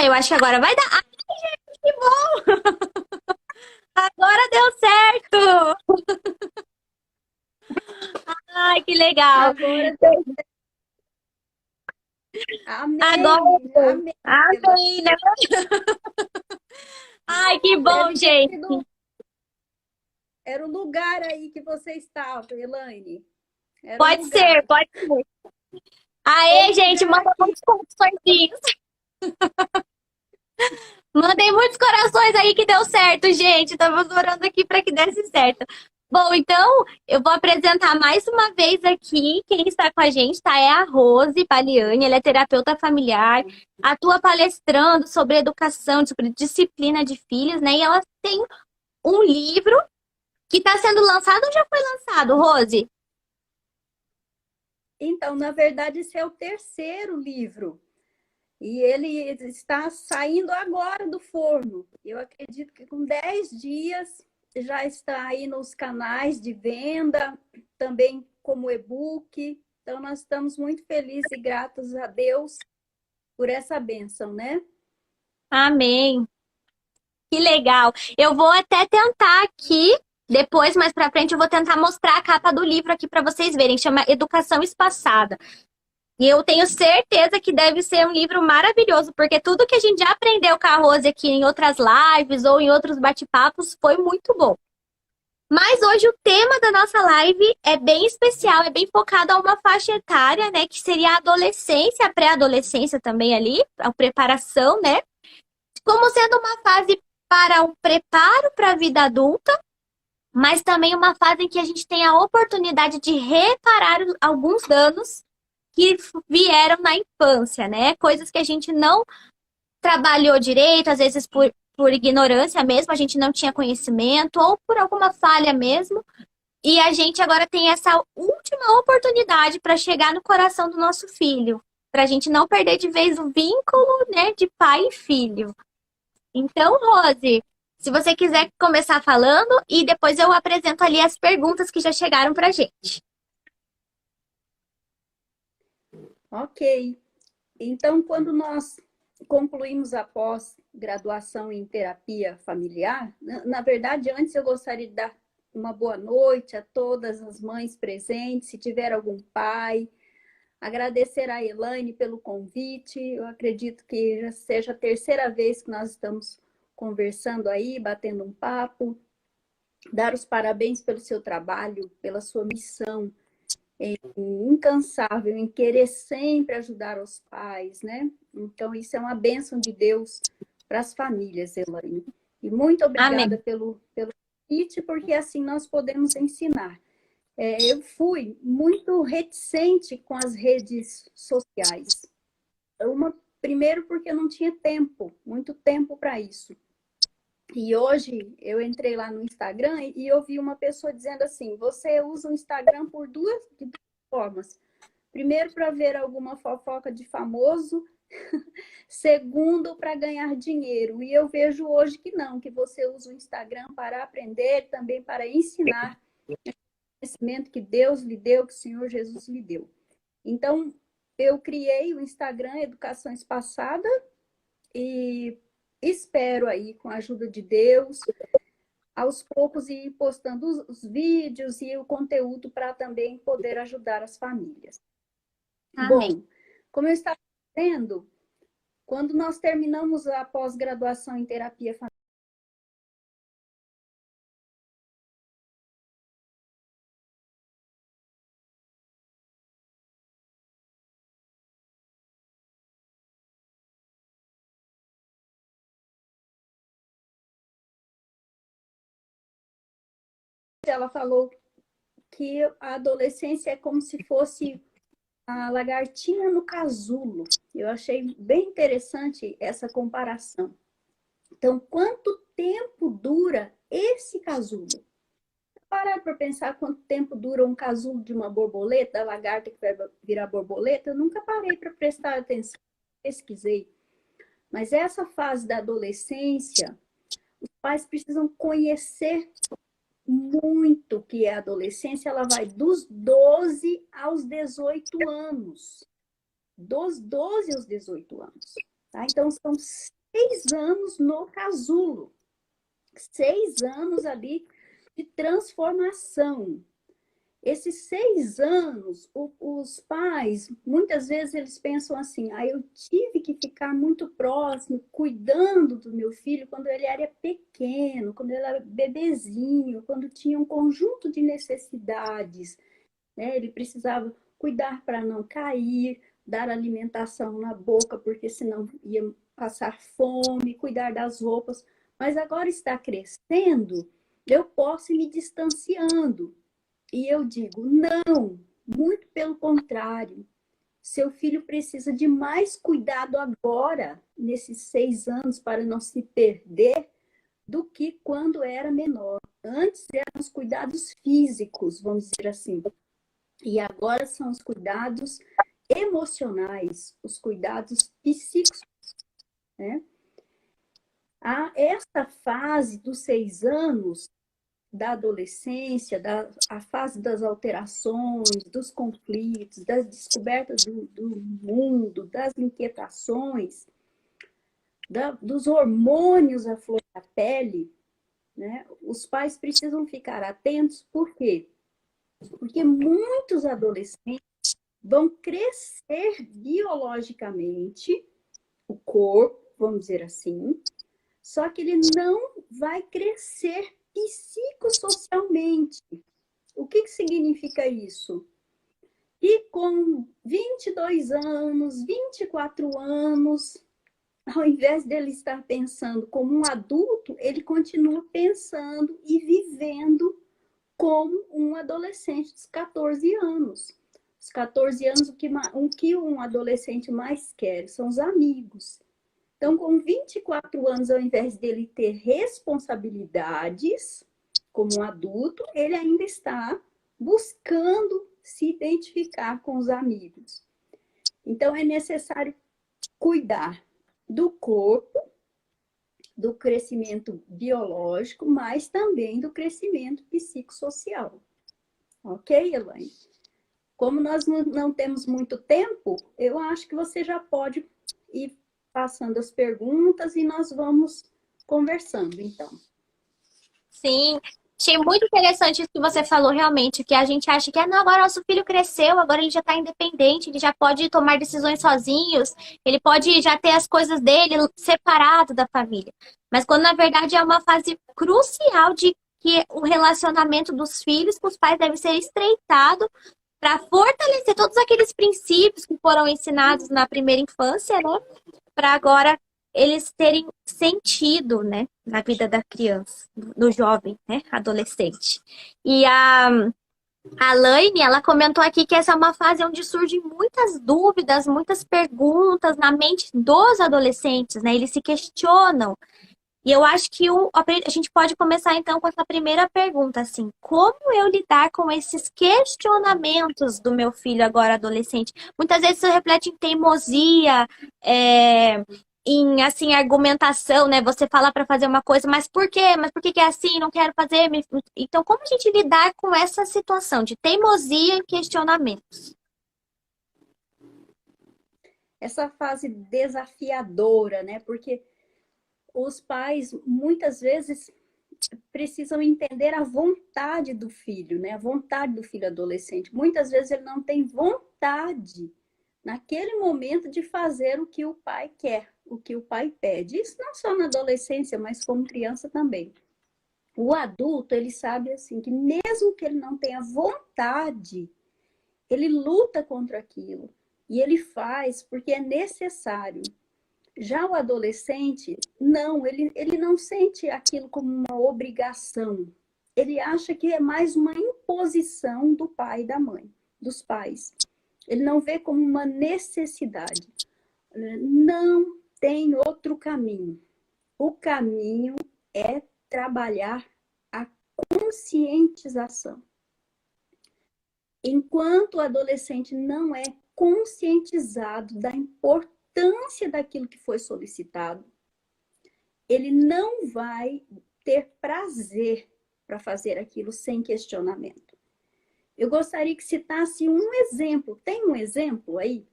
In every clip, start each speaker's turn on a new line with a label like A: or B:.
A: Eu acho que agora vai dar. Ai, gente, que bom! Agora deu certo! Ai, que legal!
B: Agora,
A: Agora,
B: amém, amém. Ela
A: amém, né? Ai, que bom,
B: deve ter
A: gente!
B: sido, era o lugar aí que você estava, Elaine. Era o
A: Pode ser,
B: lugar.
A: pode ser.
B: Foi
A: Aê,
B: o
A: gente,
B: lugar
A: manda
B: aqui.
A: muitos coraçõezinhos. Mandei muitos corações aí que deu certo, gente. Estamos orando aqui para que desse certo. Bom, então eu vou apresentar mais uma vez aqui quem está com a gente, tá? É a Rose Baliani, ela é terapeuta familiar, atua palestrando sobre educação, sobre disciplina de filhos, né? E ela tem um livro que está sendo lançado ou já foi lançado, Rose?
B: Então, na verdade, esse é o terceiro livro. E ele está saindo agora do forno. Eu acredito que com 10 dias já está aí nos canais de venda, também como e-book. Então, nós estamos muito felizes e gratos a Deus por essa bênção, né?
A: Amém. Que legal. Eu vou até tentar aqui, depois, mais pra frente, eu vou tentar mostrar a capa do livro aqui para vocês verem. Chama Educação Espaçada. E eu tenho certeza que deve ser um livro maravilhoso, porque tudo que a gente já aprendeu com a Rose aqui em outras lives ou em outros bate-papos foi muito bom. Mas hoje o tema da nossa live é bem especial, é bem focado a uma faixa etária, né? Que seria a adolescência, a pré-adolescência também ali, a preparação, né? Como sendo uma fase para um preparo para a vida adulta, mas também uma fase em que a gente tem a oportunidade de reparar alguns danos que vieram na infância, né? Coisas que a gente não trabalhou direito, às vezes por ignorância mesmo, a gente não tinha conhecimento, ou por alguma falha mesmo. E a gente agora tem essa última oportunidade para chegar no coração do nosso filho, para a gente não perder de vez o vínculo, né, de pai e filho. Então, Rose, se você quiser começar falando e depois eu apresento ali as perguntas que já chegaram para a gente.
B: Ok. Então, quando nós concluímos a pós-graduação em terapia familiar, na verdade, antes eu gostaria de dar uma boa noite a todas as mães presentes, se tiver algum pai, agradecer a Elaine pelo convite. Eu acredito que já seja a terceira vez que nós estamos conversando aí, batendo um papo. Dar os parabéns pelo seu trabalho, pela sua missão incansável em querer sempre ajudar os pais, né? Então, isso é uma bênção de Deus para as famílias, Elaine. E muito obrigada
A: Amém.
B: pelo convite, porque assim nós podemos ensinar. Eu fui muito reticente com as redes sociais. Primeiro porque eu não tinha tempo, muito tempo para isso. E hoje eu entrei lá no Instagram e ouvi uma pessoa dizendo assim: você usa o Instagram de duas formas. Primeiro, para ver alguma fofoca de famoso. Segundo, para ganhar dinheiro. E eu vejo hoje que não, que você usa o Instagram para aprender, também para ensinar conhecimento que Deus lhe deu, que o Senhor Jesus lhe deu. Então, eu criei o Instagram Educações Passada e espero aí, com a ajuda de Deus, aos poucos ir postando os vídeos e o conteúdo para também poder ajudar as famílias.
A: Amém.
B: Bom, como eu estava dizendo, quando nós terminamos a pós-graduação em terapia familiar, ela falou que a adolescência é como se fosse a lagartinha no casulo. Eu achei bem interessante essa comparação. Então, quanto tempo dura esse casulo? Parar para pensar quanto tempo dura um casulo de uma borboleta, a lagarta que vai virar borboleta, eu nunca parei para prestar atenção, pesquisei. Mas essa fase da adolescência, os pais precisam conhecer muito o que é a adolescência. Ela vai dos 12 aos 18 anos. Dos 12 aos 18 anos. Tá? Então, são 6 anos no casulo. 6 anos ali de transformação. Esses 6 anos, os pais, muitas vezes eles pensam assim, eu tive que ficar muito próximo, cuidando do meu filho quando ele era pequeno, quando ele era bebezinho, quando tinha um conjunto de necessidades, né? Ele precisava cuidar para não cair, dar alimentação na boca, porque senão ia passar fome, cuidar das roupas. Mas agora está crescendo, eu posso ir me distanciando. E eu digo, não, muito pelo contrário. Seu filho precisa de mais cuidado agora, nesses 6 anos, para não se perder, do que quando era menor. Antes eram os cuidados físicos, vamos dizer assim. E agora são os cuidados emocionais, os cuidados psíquicos, né? Essa fase dos 6 anos da adolescência, a fase das alterações, dos conflitos, das descobertas do mundo, das inquietações, dos hormônios à flor da pele, né? Os pais precisam ficar atentos, por quê? Porque muitos adolescentes vão crescer biologicamente, o corpo, vamos dizer assim, só que ele não vai crescer psicossocialmente. O que significa isso? E com 22 anos, 24 anos, ao invés dele estar pensando como um adulto, ele continua pensando e vivendo como um adolescente dos 14 anos. Os 14 anos, o que um adolescente mais quer são os amigos. Então, com 24 anos, ao invés dele ter responsabilidades como um adulto, ele ainda está buscando se identificar com os amigos. Então, é necessário cuidar do corpo, do crescimento biológico, mas também do crescimento psicossocial. Ok, Elaine? Como nós não temos muito tempo, eu acho que você já pode ir passando as perguntas e nós vamos conversando, então.
A: Sim, achei muito interessante isso que você falou realmente, que a gente acha que não, agora nosso filho cresceu, agora ele já está independente, ele já pode tomar decisões sozinhos, ele pode já ter as coisas dele separado da família. Mas quando na verdade é uma fase crucial de que o relacionamento dos filhos com os pais deve ser estreitado para fortalecer todos aqueles princípios que foram ensinados na primeira infância, né? Para agora eles terem sentido, né, na vida da criança, do jovem, né, adolescente. E a Laine, ela comentou aqui que essa é uma fase onde surgem muitas dúvidas, muitas perguntas na mente dos adolescentes, né? Eles se questionam. E eu acho que a gente pode começar então com essa primeira pergunta, assim, como eu lidar com esses questionamentos do meu filho agora adolescente? Muitas vezes isso reflete em teimosia, em assim argumentação, né? Você fala para fazer uma coisa, mas por quê? Mas por que que é assim? Não quero fazer. Então, como a gente lidar com essa situação de teimosia e questionamentos?
B: Essa fase desafiadora, né? Porque os pais, muitas vezes, precisam entender a vontade do filho, né? A vontade do filho adolescente. Muitas vezes ele não tem vontade, naquele momento, de fazer o que o pai quer, o que o pai pede. Isso não só na adolescência, mas como criança também. O adulto, ele sabe assim, que mesmo que ele não tenha vontade, ele luta contra aquilo. E ele faz porque é necessário. Já o adolescente, não, ele não sente aquilo como uma obrigação. Ele acha que é mais uma imposição do pai e da mãe, dos pais. Ele não vê como uma necessidade. Não tem outro caminho. O caminho é trabalhar a conscientização. Enquanto o adolescente não é conscientizado da importância daquilo que foi solicitado, ele não vai ter prazer para fazer aquilo sem questionamento. Eu gostaria que citasse um exemplo. Tem um exemplo aí?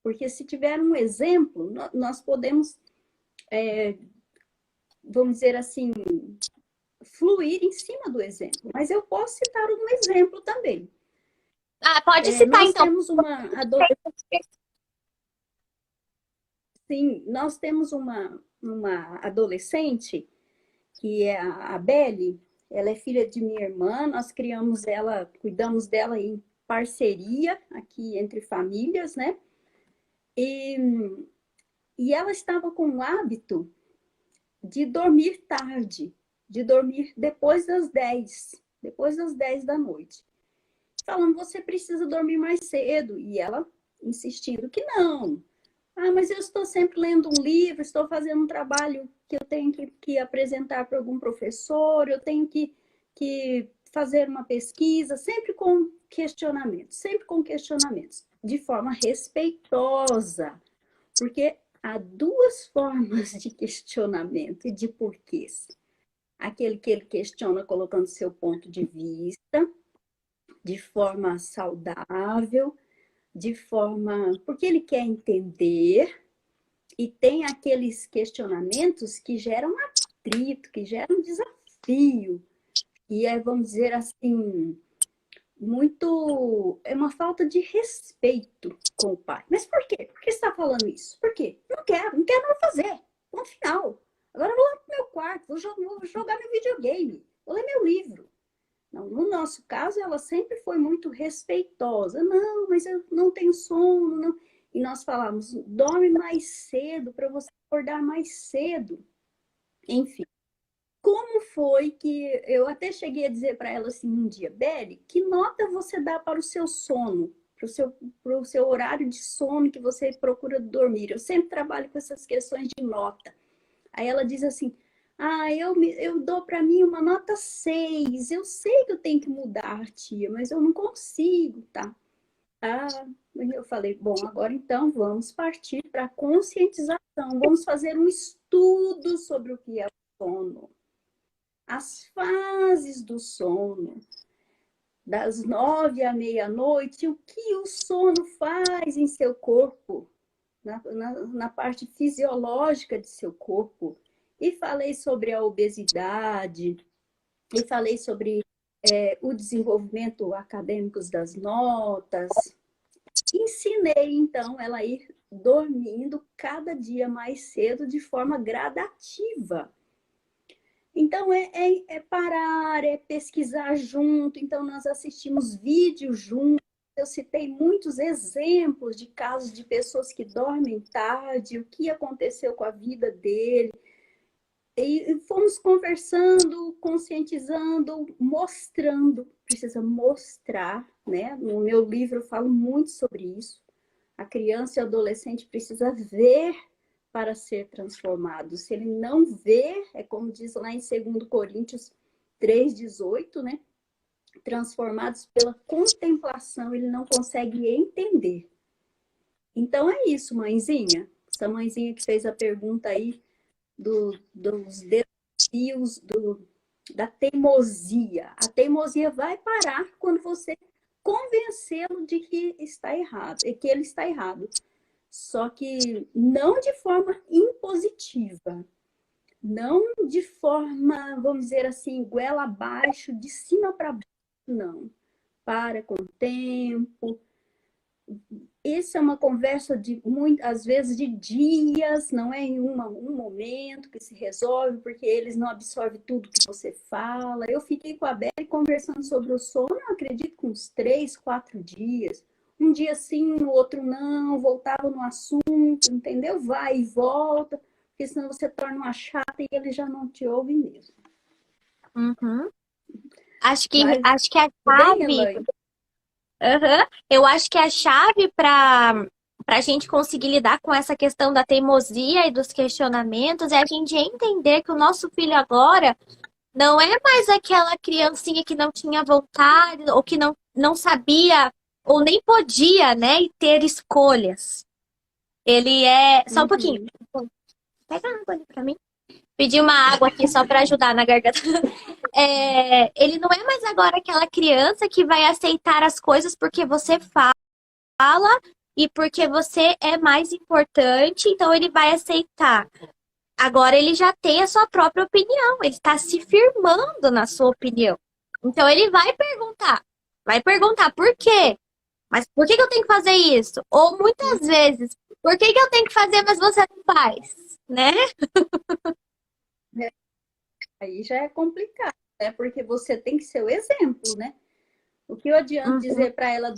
B: Porque se tiver um exemplo, nós podemos, vamos dizer assim, fluir em cima do exemplo. Mas eu posso citar um exemplo também.
A: Ah, pode citar
B: Nós
A: então.
B: temos uma adolescente. Sim, nós temos uma adolescente que é a Belle. Ela é filha de minha irmã. Nós criamos ela, cuidamos dela em parceria aqui entre famílias, né? E, e ela estava com o hábito de dormir tarde, de dormir depois das 10 da noite. Falando, você precisa dormir mais cedo. E ela insistindo que não. Ah, mas eu estou sempre lendo um livro, estou fazendo um trabalho que eu tenho que apresentar para algum professor, eu tenho que fazer uma pesquisa, sempre com questionamentos, de forma respeitosa, porque há duas formas de questionamento e de porquês. Aquele que ele questiona colocando seu ponto de vista, de forma saudável, de forma... porque ele quer entender, e tem aqueles questionamentos que geram atrito, que geram desafio, e é, vamos dizer assim, muito... é uma falta de respeito com o pai. Mas por quê? Por que você está falando isso? Por quê? Não quero não fazer. Ponto final. Agora eu vou lá pro meu quarto, vou jogar meu videogame, vou ler meu livro. Não, no nosso caso, ela sempre foi muito respeitosa. Não, mas eu não tenho sono. Não. E nós falamos, dorme mais cedo para você acordar mais cedo. Enfim, como foi que... eu até cheguei a dizer para ela assim um dia, Belle, que nota você dá para o seu sono? Para o seu horário de sono que você procura dormir. Eu sempre trabalho com essas questões de nota. Aí ela diz assim, ah, eu dou para mim uma nota 6. Eu sei que eu tenho que mudar, tia, mas eu não consigo, tá? Ah, eu falei, bom, agora então vamos partir para a conscientização. Vamos fazer um estudo sobre o que é o sono. As fases do sono, das 9 à meia-noite, o que o sono faz em seu corpo, na parte fisiológica de seu corpo. E falei sobre a obesidade, e falei sobre o desenvolvimento acadêmico das notas. Ensinei, então, ela a ir dormindo cada dia mais cedo de forma gradativa. Então, é parar, é pesquisar junto. Então, nós assistimos vídeos juntos. Eu citei muitos exemplos de casos de pessoas que dormem tarde, o que aconteceu com a vida dele. E fomos conversando, conscientizando, mostrando. Precisa mostrar, né? No meu livro eu falo muito sobre isso. A criança e o adolescente precisa ver para ser transformado. Se ele não vê, é como diz lá em 2 Coríntios 3,18, né? Transformados pela contemplação, ele não consegue entender. Então é isso, mãezinha. Essa mãezinha que fez a pergunta aí dos desafios da teimosia. A teimosia vai parar quando você convencê-lo de que está errado, e que ele está errado. Só que não de forma impositiva, não de forma, vamos dizer assim, goela abaixo, de cima para baixo, não. Para com o tempo. Isso é uma conversa de às vezes de dias, não é em um momento que se resolve, porque eles não absorvem tudo que você fala. Eu fiquei com a Belle conversando sobre o sono, eu acredito, com uns 3, 4 dias. Um dia sim, no outro não, voltava no assunto, entendeu? Vai e volta, porque senão você torna uma chata e ele já não te ouve mesmo.
A: Uhum. Acho que
B: Mas,
A: a chave. Uhum. Eu acho que a chave para a gente conseguir lidar com essa questão da teimosia e dos questionamentos é a gente entender que o nosso filho agora não é mais aquela criancinha que não tinha vontade ou que não sabia ou nem podia, né, e ter escolhas. Ele é... Só um pouquinho. Pega água ali pra mim. Pedir uma água aqui só para ajudar na garganta. Ele não é mais agora aquela criança que vai aceitar as coisas porque você fala e porque você é mais importante, então ele vai aceitar. Agora ele já tem a sua própria opinião, ele está se firmando na sua opinião. Então ele vai perguntar por quê? Mas por que que eu tenho que fazer isso? Ou muitas vezes, por que que eu tenho que fazer, mas você não faz? Né?
B: Aí já é complicado, né? Porque você tem que ser o exemplo, né? O que eu adianto
A: Uhum.
B: dizer para ela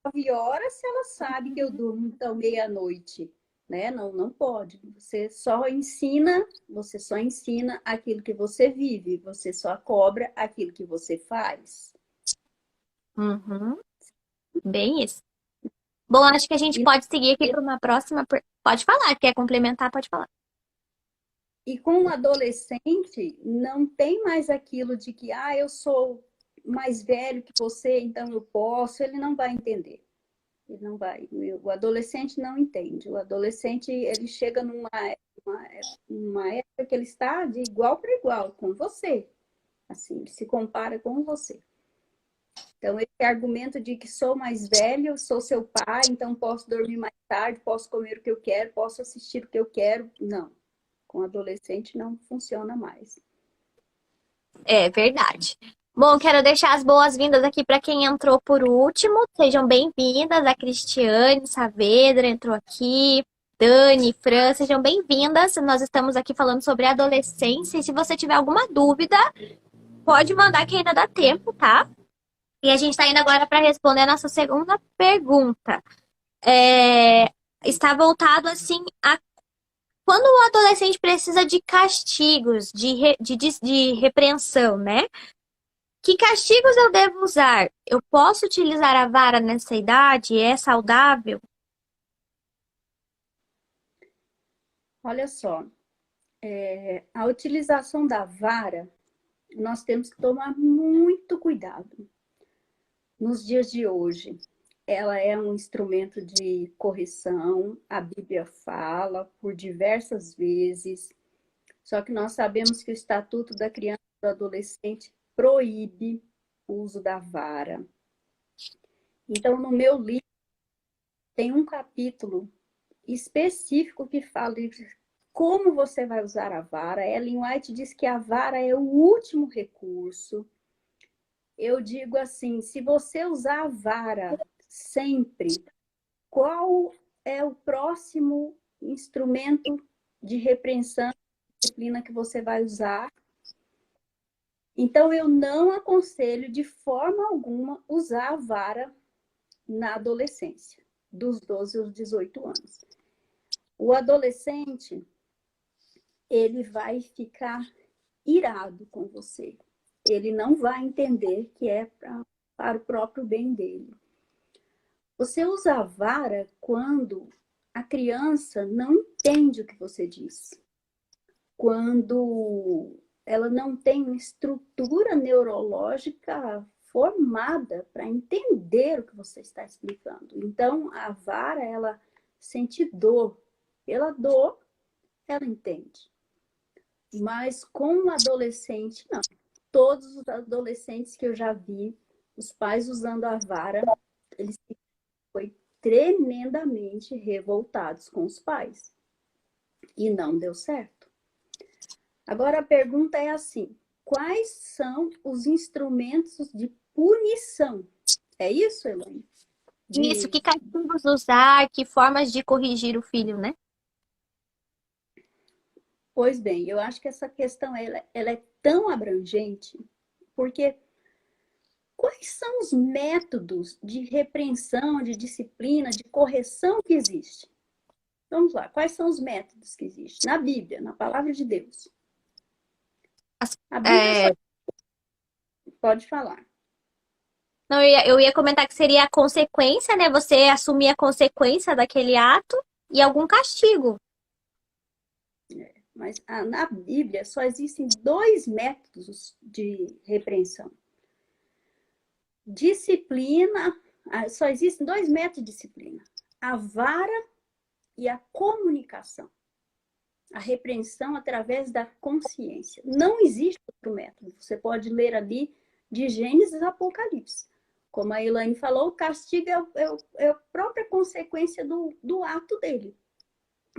B: 9 horas se ela sabe que eu durmo então meia-noite, né? Não, não pode. Você só ensina aquilo que você vive, você só cobra aquilo que você faz.
A: Uhum. Bem isso. Bom, acho que a gente
B: E,
A: pode seguir aqui para uma próxima. Pode falar, quer complementar? Pode falar.
B: e com o adolescente, não tem mais aquilo de que, eu sou mais velho que você, então eu posso. Ele não vai entender. Ele não vai. O adolescente não entende. O adolescente, ele chega numa época que ele está de igual para igual com você. Assim, ele se compara com você. Então, esse argumento de que sou mais velho, sou seu pai, então posso dormir mais tarde, posso comer o que eu quero, posso assistir o que eu quero. Não. Com adolescente não funciona mais.
A: É verdade. Bom, quero deixar as boas-vindas aqui para quem entrou por último. Sejam bem-vindas. A Cristiane Saavedra entrou aqui. Dani, Fran, sejam bem-vindas. Nós estamos aqui falando sobre adolescência. E se você tiver alguma dúvida, pode mandar que ainda dá tempo, tá? E a gente está indo agora para responder a nossa segunda pergunta. É, está voltado assim a quando o adolescente precisa de castigos, de repreensão, né? Que castigos eu devo usar? Eu posso utilizar a vara nessa idade? É saudável?
B: Olha só, a utilização da vara, nós temos que tomar muito cuidado nos dias de hoje. Ela é um instrumento de correção, a Bíblia fala por diversas vezes, só que nós sabemos que o Estatuto da Criança e do Adolescente proíbe o uso da vara. Então, no meu livro, tem um capítulo específico que fala de como você vai usar a vara. Ellen White diz que a vara é o último recurso. Eu digo assim, se você usar a vara sempre, qual é o próximo instrumento de repreensão, disciplina que você vai usar? Então, eu não aconselho de forma alguma usar a vara na adolescência, dos 12 aos 18 anos. O adolescente, ele vai ficar irado com você. Ele não vai entender que é para o próprio bem dele. Você usa a vara quando a criança não entende o que você diz. Quando ela não tem uma estrutura neurológica formada para entender o que você está explicando. Então, a vara, ela sente dor. Pela dor, ela entende. Mas com o adolescente, não. Todos os adolescentes que eu já vi, os pais usando a vara, eles foram tremendamente revoltados com os pais. E não deu certo. Agora a pergunta é assim: quais são os instrumentos de punição? É isso, Elaine?
A: Isso, que castigos usar, que formas de corrigir o filho, né?
B: Pois bem, eu acho que essa questão ela é tão abrangente, porque quais são os métodos de repreensão, de disciplina, de correção que existem? Vamos lá, quais são os métodos que existem? Na Bíblia, na palavra de Deus. A Bíblia só
A: É,
B: pode falar.
A: não, eu ia comentar que seria a consequência, né? Você assumir a consequência daquele ato e algum castigo.
B: Mas na Bíblia só existem dois métodos de repreensão. Disciplina, só existem dois métodos de disciplina: a vara e a comunicação. A repreensão através da consciência. Não existe outro método. Você pode ler ali de Gênesis a Apocalipse. Como a Elaine falou, o castigo é a própria consequência do ato dele.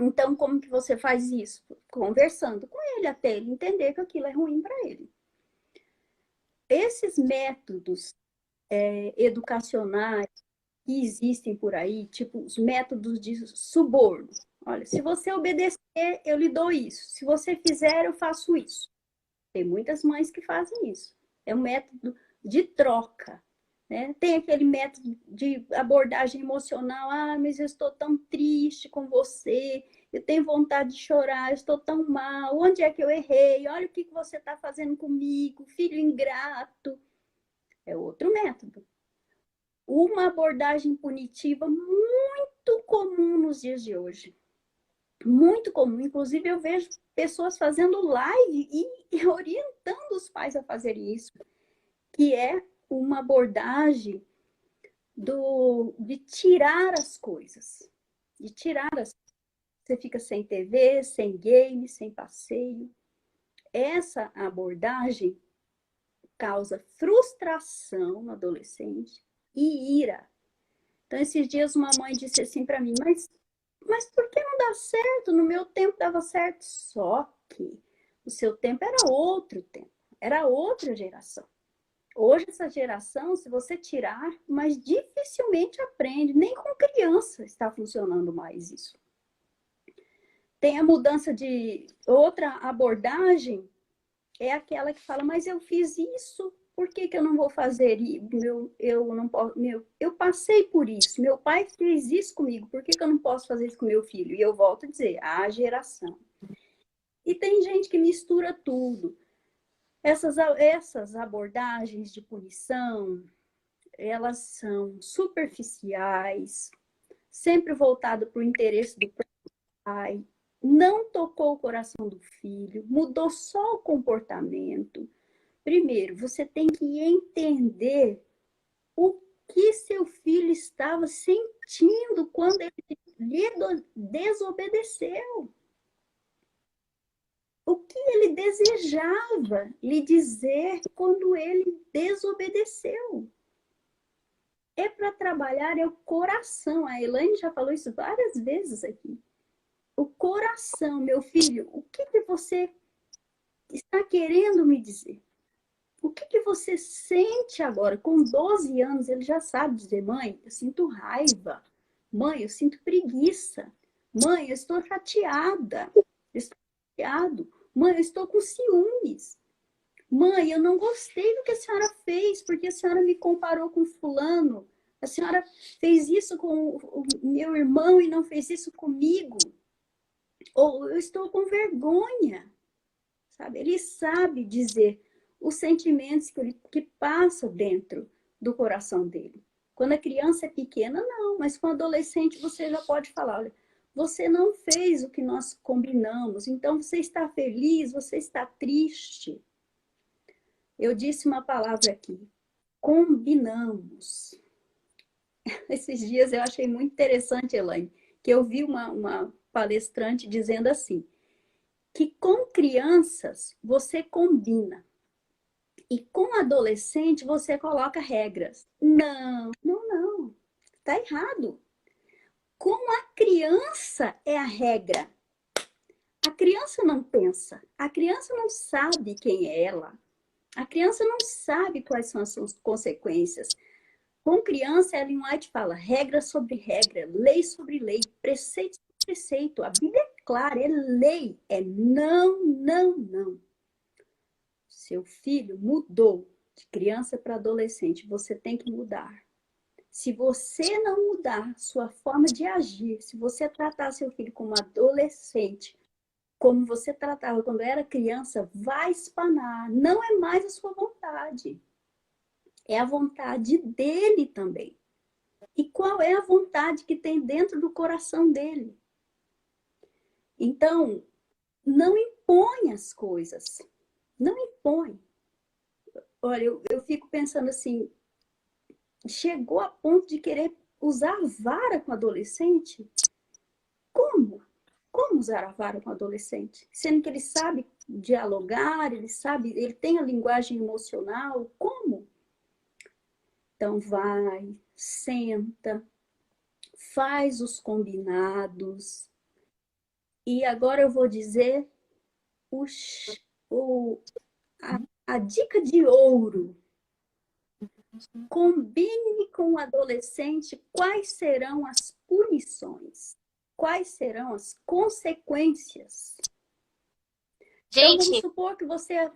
B: Então, como que você faz isso? Conversando com ele, até ele entender que aquilo é ruim para ele. Esses métodos educacionais que existem por aí, tipo os métodos de suborno. Olha, se você obedecer, eu lhe dou isso. Se você fizer, eu faço isso. Tem muitas mães que fazem isso. É um método de troca. Né? Tem aquele método de abordagem emocional. Ah, mas eu estou tão triste com você. Eu tenho vontade de chorar. Eu estou tão mal. Onde é que eu errei? Olha o que você está fazendo comigo. Filho ingrato. É outro método. Uma abordagem punitiva muito comum nos dias de hoje. Muito comum. Inclusive, eu vejo pessoas fazendo live e orientando os pais a fazerem isso, que é uma abordagem de tirar as coisas. De tirar as coisas. Você fica sem TV, sem game, sem passeio. Essa abordagem causa frustração no adolescente e ira. Então, esses dias uma mãe disse assim para mim, mas por que não dá certo? No meu tempo dava certo. Só que o seu tempo era outro tempo, era outra geração. Hoje, essa geração, se você tirar, mas dificilmente aprende, nem com criança está funcionando mais isso. Tem a mudança de outra abordagem, é aquela que fala, mas eu fiz isso, por que eu não vou fazer? Eu não posso, eu passei por isso, meu pai fez isso comigo, por que eu não posso fazer isso com meu filho? E eu volto a dizer, a geração. E tem gente que mistura tudo. Essas abordagens de punição, elas são superficiais, sempre voltado para o interesse do pai, não tocou o coração do filho, mudou só o comportamento. Primeiro, você tem que entender o que seu filho estava sentindo quando ele lhe desobedeceu. O que ele desejava lhe dizer quando ele desobedeceu. É para trabalhar é o coração. A Elaine já falou isso várias vezes aqui. O coração, meu filho, o que você está querendo me dizer? O que você sente agora? Com 12 anos, ele já sabe dizer, mãe, eu sinto raiva. Mãe, eu sinto preguiça. Mãe, eu estou chateada. Eu estou chateado. Mãe, eu estou com ciúmes. Mãe, eu não gostei do que a senhora fez, porque a senhora me comparou com fulano. A senhora fez isso com o meu irmão e não fez isso comigo. Ou eu estou com vergonha. Sabe? Ele sabe dizer os sentimentos que passa dentro do coração dele. Quando a criança é pequena, não, mas com o adolescente você já pode falar, olha, você não fez o que nós combinamos, então você está feliz, você está triste. Eu disse uma palavra aqui, combinamos. Esses dias eu achei muito interessante, Elaine, que eu vi uma palestrante dizendo assim, que com crianças você combina e com adolescente você coloca regras. Não, não, não. Está errado. Com a criança é a regra. A criança não pensa, a criança não sabe quem é ela, a criança não sabe quais são as suas consequências. Com criança, Ellen White fala regra sobre regra, lei sobre lei, preceito sobre preceito. A Bíblia é clara, é lei, é não, não, não. Seu filho mudou de criança para adolescente, você tem que mudar. Se você não mudar sua forma de agir, se você tratar seu filho como adolescente, como você tratava quando era criança, vai espanar. Não é mais a sua vontade. É a vontade dele também. E qual é a vontade que tem dentro do coração dele? Então, não impõe as coisas. Não impõe. Olha, eu fico pensando assim, chegou a ponto de querer usar vara com adolescente? Como? Como usar a vara com adolescente? Sendo que ele sabe dialogar, ele tem a linguagem emocional. Como? Então, vai, senta, faz os combinados. E agora eu vou dizer o, a dica de ouro. Combine com o adolescente quais serão as punições, quais serão as consequências. Então, vamos
A: Gente,
B: supor que você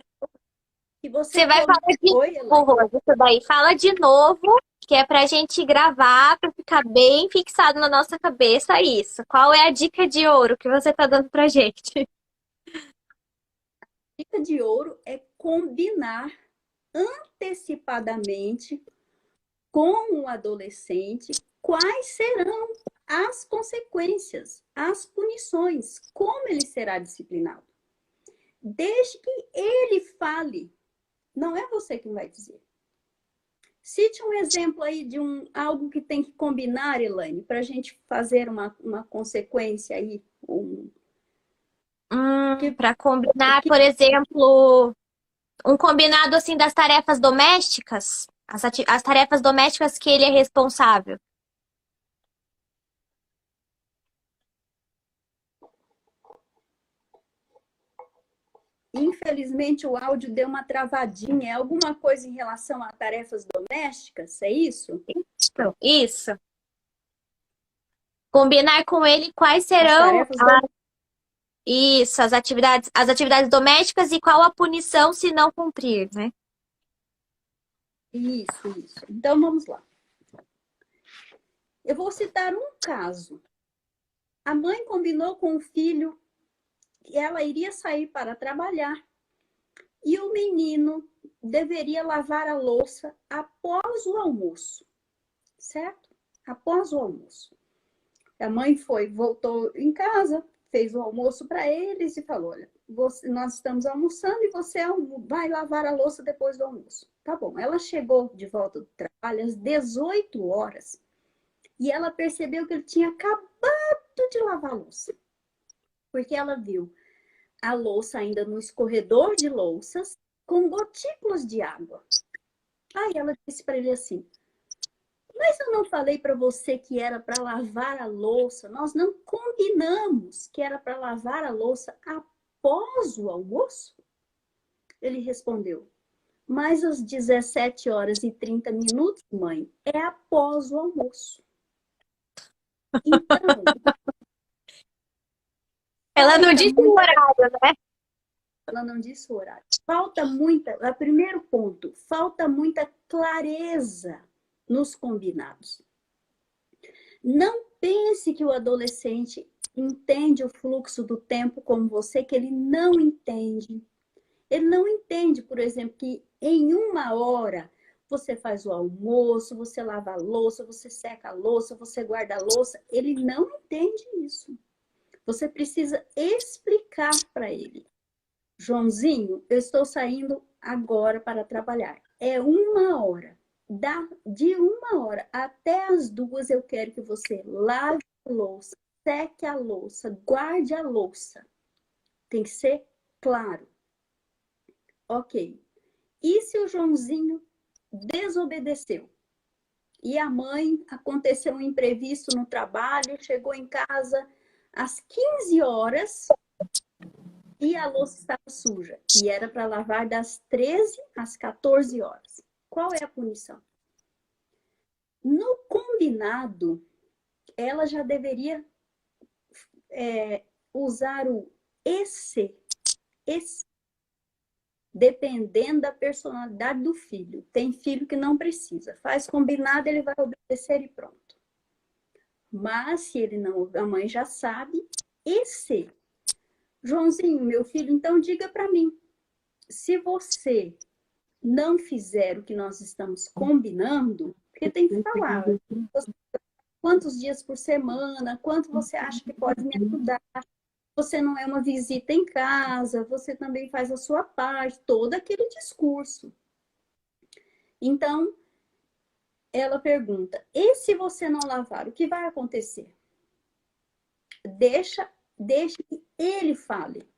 A: você vai falar de
B: Oi, Elaine.
A: novo, Rose, isso daí. Fala de novo, que é pra gente gravar, pra ficar bem fixado na nossa cabeça isso. Qual é a dica de ouro que você tá dando pra gente?
B: A dica de ouro é combinar antecipadamente com o adolescente quais serão as consequências, as punições, como ele será disciplinado. Desde que ele fale, não é você quem vai dizer. Cite um exemplo aí de algo que tem que combinar, Elaine, para a gente fazer uma consequência aí.
A: Para combinar,
B: Que,
A: por exemplo, um combinado assim das tarefas domésticas, as tarefas domésticas que ele é responsável.
B: infelizmente, o áudio deu uma travadinha. É alguma coisa em relação a tarefas domésticas? É isso?
A: Isso. Combinar com ele quais
B: As
A: serão
B: tarefas domésticas.
A: isso, as atividades domésticas e qual a punição se não cumprir, né?
B: Isso. Então, vamos lá. Eu vou citar um caso. A mãe combinou com o filho que ela iria sair para trabalhar e o menino deveria lavar a louça após o almoço, certo? Após o almoço. A mãe voltou em casa, fez o almoço para eles e falou: olha, nós estamos almoçando e você vai lavar a louça depois do almoço. Tá bom. Ela chegou de volta do trabalho às 18 horas e ela percebeu que ele tinha acabado de lavar a louça. Porque ela viu a louça ainda no escorredor de louças com gotículas de água. Aí ela disse para ele assim: mas eu não falei para você que era para lavar a louça? Nós não combinamos que era para lavar a louça após o almoço? Ele respondeu: mas às 17 horas e 30 minutos, mãe, é após o almoço. Então,
A: Ela não
B: falta
A: disse o
B: muita.
A: horário, né?
B: Ela não disse o horário. Falta muita. Primeiro ponto, falta muita clareza nos combinados. Não pense que o adolescente entende o fluxo do tempo como você, que ele não entende. Ele não entende, por exemplo, que em 1 hora você faz o almoço, você lava a louça, você seca a louça, você guarda a louça. Ele não entende isso. Você precisa explicar para ele. Joãozinho, eu estou saindo agora para trabalhar. É 1 hora. De 1 hora até as 2 eu quero que você lave a louça, seque a louça, guarde a louça. Tem que ser claro. Ok. E se o Joãozinho desobedeceu? E a mãe, aconteceu um imprevisto no trabalho, chegou em casa às 15 horas e a louça estava suja. E era para lavar das 13 às 14 horas. Qual é a punição? No combinado, ela já deveria usar o esse, dependendo da personalidade do filho. Tem filho que não precisa. Faz combinado, ele vai obedecer e pronto. Mas se ele não, a mãe já sabe, esse. Joãozinho, meu filho, então diga para mim, se você não fizer o que nós estamos combinando, porque tem que falar quantos dias por semana, quanto você acha que pode me ajudar. Você não é uma visita em casa, você também faz a sua parte, todo aquele discurso. Então, ela pergunta: e se você não lavar, o que vai acontecer? Deixa que ele fale.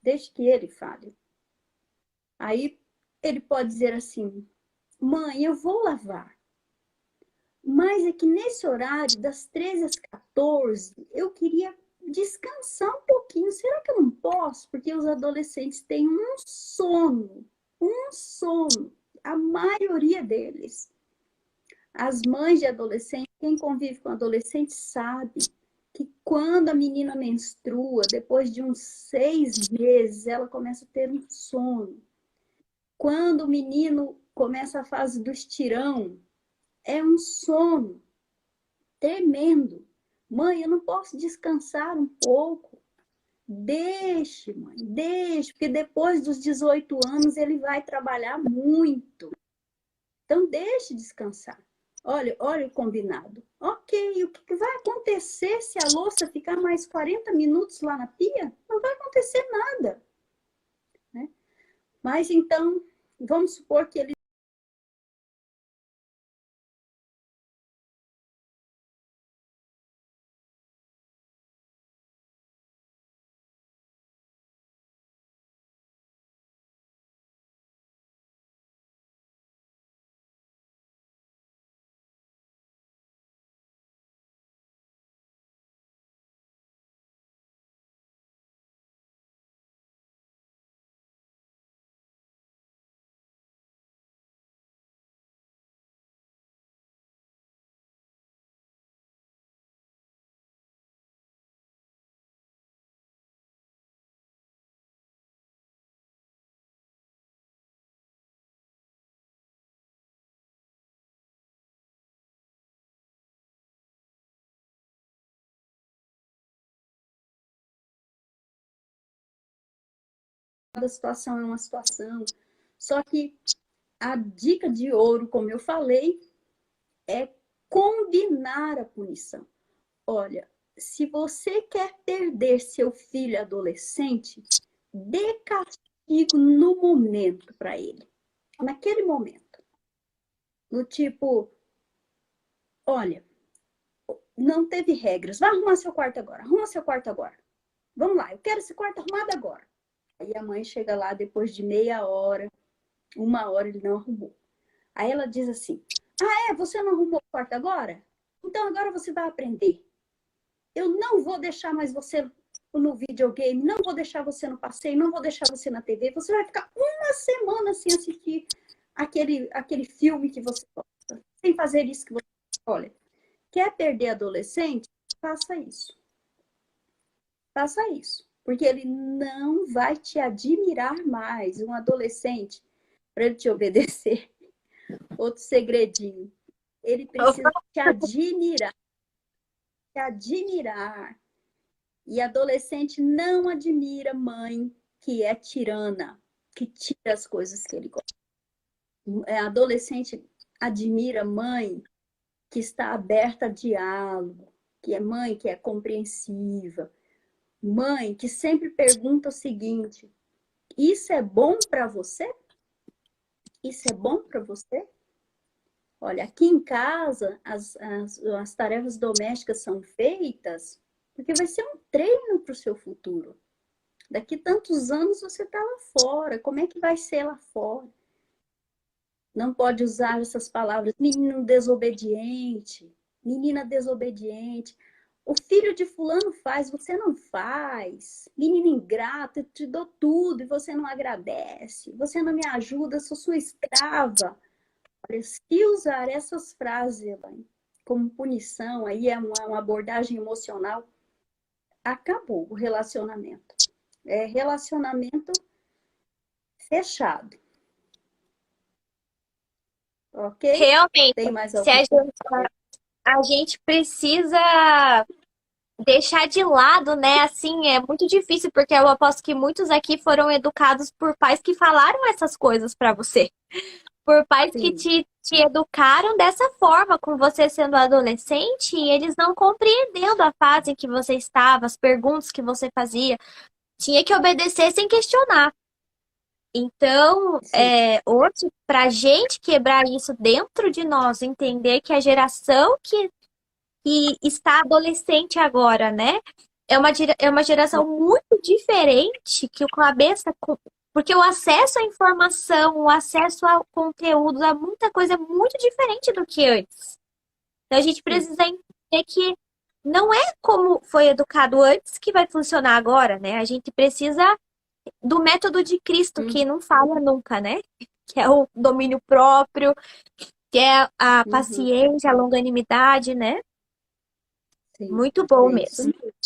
B: Deixe que ele fale. Aí ele pode dizer assim: mãe, eu vou lavar. Mas é que nesse horário, das 13 às 14, eu queria descansar um pouquinho. Será que eu não posso? Porque os adolescentes têm um sono, a maioria deles. As mães de adolescentes, quem convive com adolescentes sabe que quando a menina menstrua, depois de uns 6 meses, ela começa a ter um sono. Quando o menino começa a fase do estirão, é um sono tremendo. Mãe, eu não posso descansar um pouco? Deixe, mãe, deixe, porque depois dos 18 anos ele vai trabalhar muito. Então, deixe descansar. Olha o combinado. Ok, o que vai acontecer se a louça ficar mais 40 minutos lá na pia? Não vai acontecer nada. Né? Mas então, vamos supor que ele cada situação é uma situação. Só que a dica de ouro, como eu falei, é combinar a punição. Olha, se você quer perder seu filho adolescente, dê castigo no momento para ele. Naquele momento. No tipo, olha, não teve regras. Vai arrumar seu quarto agora. Arruma seu quarto agora. Vamos lá, eu quero esse quarto arrumado agora. Aí a mãe chega lá depois de meia hora, 1 hora, ele não arrumou. Aí ela diz assim, você não arrumou o quarto agora? Então agora você vai aprender. Eu não vou deixar mais você no videogame, não vou deixar você no passeio, não vou deixar você na TV. Você vai ficar 1 semana sem assistir aquele filme que você gosta, sem fazer isso que você... Olha, quer perder adolescente? Faça isso. Faça isso. Porque ele não vai te admirar mais. Um adolescente, para ele te obedecer, outro segredinho, ele precisa te admirar. Te admirar. E adolescente não admira mãe que é tirana, que tira as coisas que ele gosta. Adolescente admira mãe que está aberta a diálogo, que é mãe que é compreensiva, mãe que sempre pergunta o seguinte: isso é bom para você? Isso é bom para você? Olha, aqui em casa as tarefas domésticas são feitas porque vai ser um treino para o seu futuro. Daqui tantos anos você está lá fora. Como é que vai ser lá fora? Não pode usar essas palavras. Menino desobediente, menina desobediente. O filho de fulano faz, você não faz. Menina ingrata, eu te dou tudo e você não agradece. Você não me ajuda, eu sou sua escrava. Olha, se usar essas frases, Elaine, como punição, aí é uma abordagem emocional, acabou o relacionamento. É relacionamento fechado. Ok?
A: Realmente,
B: Tem mais
A: se
B: alguma coisa?
A: a gente precisa deixar de lado, né? Assim, é muito difícil, porque eu aposto que muitos aqui foram educados por pais que falaram essas coisas pra você. Por pais que
B: Sim.
A: te educaram dessa forma, com você sendo adolescente, e eles não compreendendo a fase em que você estava, as perguntas que você fazia. Tinha que obedecer sem questionar. Então,
B: Sim.
A: hoje, para a gente quebrar isso dentro de nós, entender que a geração que está adolescente agora, né? É uma geração muito diferente que o cabeça. Porque o acesso à informação, o acesso ao conteúdo, a muita coisa é muito diferente do que antes. Então a gente
B: sim.
A: precisa entender que não é como foi educado antes que vai funcionar agora, né? A gente precisa do método de Cristo,
B: Uhum,
A: que não falha nunca, né? Que é o domínio próprio, que é a
B: uhum,
A: paciência, a longanimidade, né?
B: sim,
A: Muito bom
B: é isso
A: mesmo.
B: mesmo.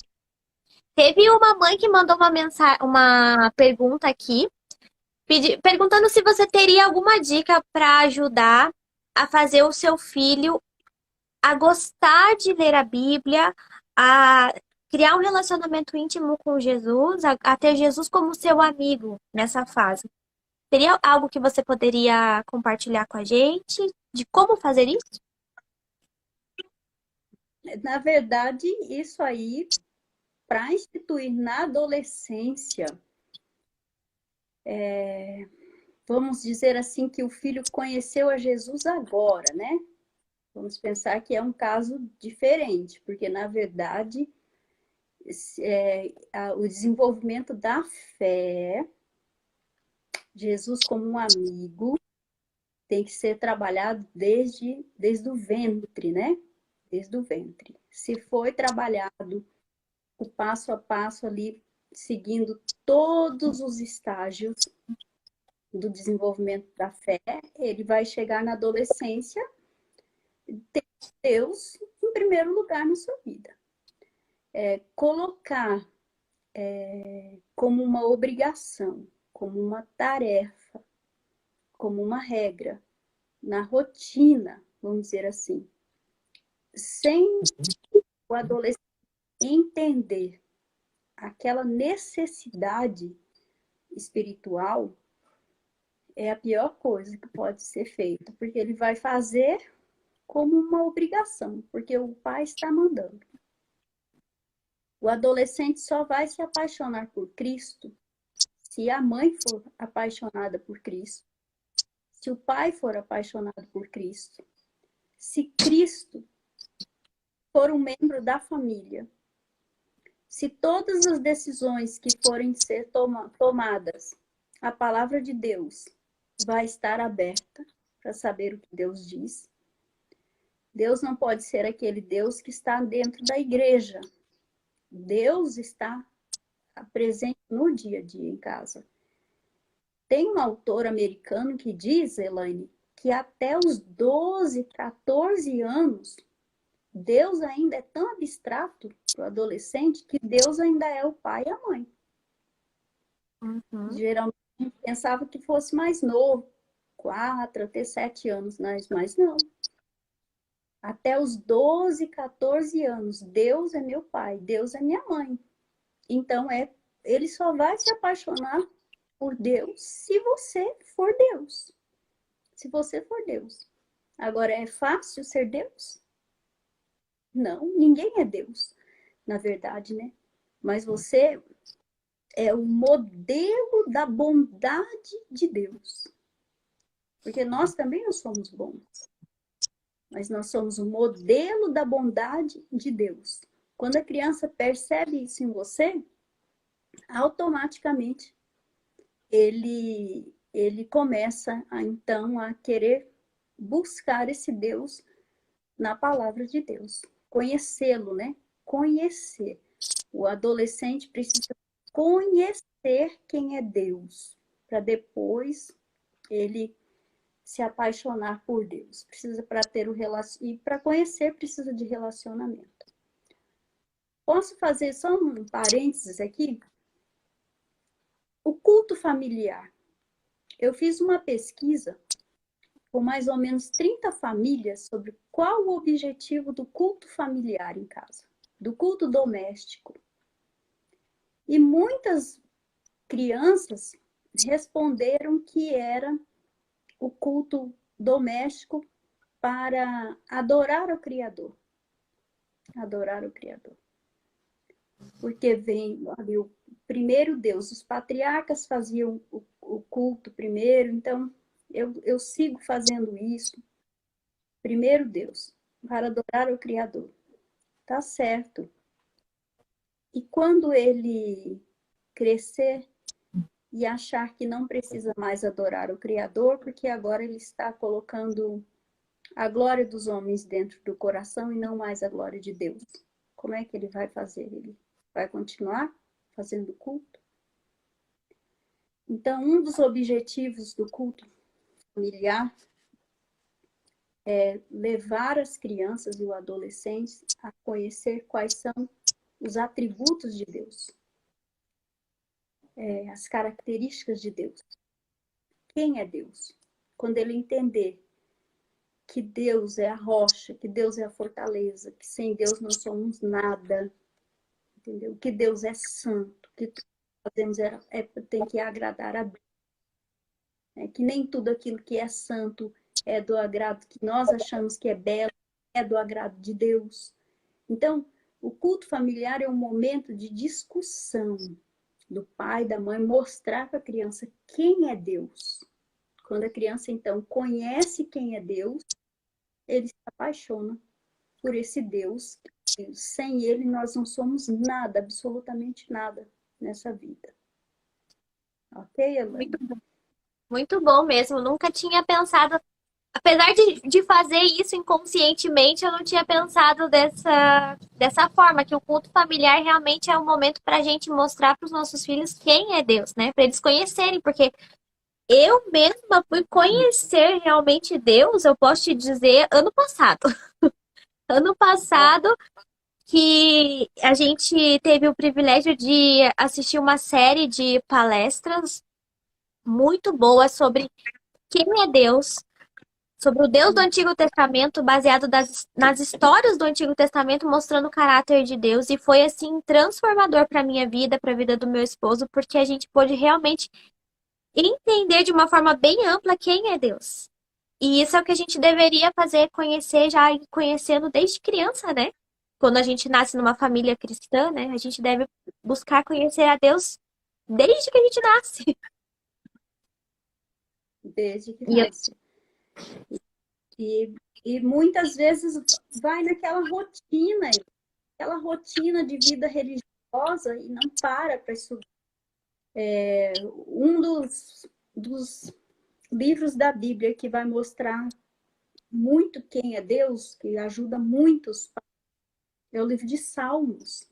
A: Teve uma mãe que mandou uma mensagem, uma pergunta aqui, perguntando se você teria alguma dica para ajudar a fazer o seu filho a gostar de ler a Bíblia, a criar um relacionamento íntimo com Jesus, a ter Jesus como seu amigo nessa fase. Teria algo que você poderia compartilhar com a gente de como fazer isso?
B: Na verdade, isso aí, para instituir na adolescência, vamos dizer assim, que o filho conheceu a Jesus agora, né? Vamos pensar que é um caso diferente, porque, na verdade, o desenvolvimento da fé, Jesus como um amigo, tem que ser trabalhado desde o ventre, né? Desde o ventre. Se foi trabalhado o passo a passo ali, seguindo todos os estágios do desenvolvimento da fé, ele vai chegar na adolescência, ter Deus em primeiro lugar na sua vida. Colocar como uma obrigação, como uma tarefa, como uma regra, na rotina, vamos dizer assim, sem o adolescente entender aquela necessidade espiritual, é a pior coisa que pode ser feita, porque ele vai fazer como uma obrigação, porque o pai está mandando. O adolescente só vai se apaixonar por Cristo se a mãe for apaixonada por Cristo, se o pai for apaixonado por Cristo, se Cristo for um membro da família, se todas as decisões que forem ser tomadas, a palavra de Deus vai estar aberta para saber o que Deus diz. Deus não pode ser aquele Deus que está dentro da igreja. Deus está presente no dia a dia em casa. Tem um autor americano que diz, Elaine, que até os 12, 14 anos, Deus ainda é tão abstrato para o adolescente que Deus ainda é o pai e a mãe.
A: Uhum.
B: Geralmente a gente pensava que fosse mais novo, 4 até 7 anos, mas não. Até os 12, 14 anos, Deus é meu pai, Deus é minha mãe. Então, ele só vai se apaixonar por Deus se você for Deus. Se você for Deus. Agora, é fácil ser Deus? Não, ninguém é Deus, na verdade, né? Mas você é o modelo da bondade de Deus. Porque nós também não somos bons, mas nós somos o modelo da bondade de Deus. Quando a criança percebe isso em você, automaticamente ele começa então a querer buscar esse Deus na palavra de Deus, conhecê-lo, né? Conhecer. O adolescente precisa conhecer quem é Deus, para depois ele se apaixonar por Deus. Precisa para ter o e para conhecer precisa de relacionamento. Posso fazer só um parênteses aqui? O culto familiar. Eu fiz uma pesquisa com mais ou menos 30 famílias sobre qual o objetivo do culto familiar em casa, do culto doméstico. E muitas crianças responderam que era o culto doméstico para adorar o Criador. Adorar o Criador. Porque vem ali o primeiro Deus. Os patriarcas faziam o culto primeiro, então eu sigo fazendo isso. Primeiro Deus, para adorar o Criador. Tá certo. E quando ele crescer e achar que não precisa mais adorar o Criador, porque agora ele está colocando a glória dos homens dentro do coração e não mais a glória de Deus. Como é que ele vai fazer? Ele vai continuar fazendo culto? Então, um dos objetivos do culto familiar é levar as crianças e os adolescentes a conhecer quais são os atributos de Deus, as características de Deus. Quem é Deus? Quando ele entender que Deus é a rocha, que Deus é a fortaleza, que sem Deus não somos nada, entendeu? Que Deus é santo, que tudo que fazemos tem que agradar a Deus. Que nem tudo aquilo que é santo é do agrado que nós achamos que é belo, é do agrado de Deus. Então, o culto familiar é um momento de discussão do pai, da mãe, mostrar para a criança quem é Deus. Quando a criança, então, conhece quem é Deus, ele se apaixona por esse Deus. Sem ele, nós não somos nada, absolutamente nada nessa vida. Ok, Elaine?
A: Muito bom mesmo. Nunca tinha pensado. Apesar de fazer isso inconscientemente, eu não tinha pensado dessa forma, que o culto familiar realmente é um momento para a gente mostrar para os nossos filhos quem é Deus, né? Para eles conhecerem, porque eu mesma fui conhecer realmente Deus, eu posso te dizer, ano passado. Ano passado, que a gente teve o privilégio de assistir uma série de palestras muito boa sobre quem é Deus, sobre o Deus do Antigo Testamento, baseado nas histórias do Antigo Testamento, mostrando o caráter de Deus. E foi, assim, transformador para a minha vida, para a vida do meu esposo, porque a gente pôde realmente entender de uma forma bem ampla quem é Deus. E isso é o que a gente deveria fazer, conhecer já conhecendo desde criança, né? Quando a gente nasce numa família cristã, né? A gente deve buscar conhecer a Deus desde que a gente nasce.
B: Desde que
A: E eu
B: nasce. E muitas vezes vai naquela rotina de vida religiosa e não para estudar. Um dos livros da Bíblia que vai mostrar muito quem é Deus, que ajuda muitos, é o livro de Salmos.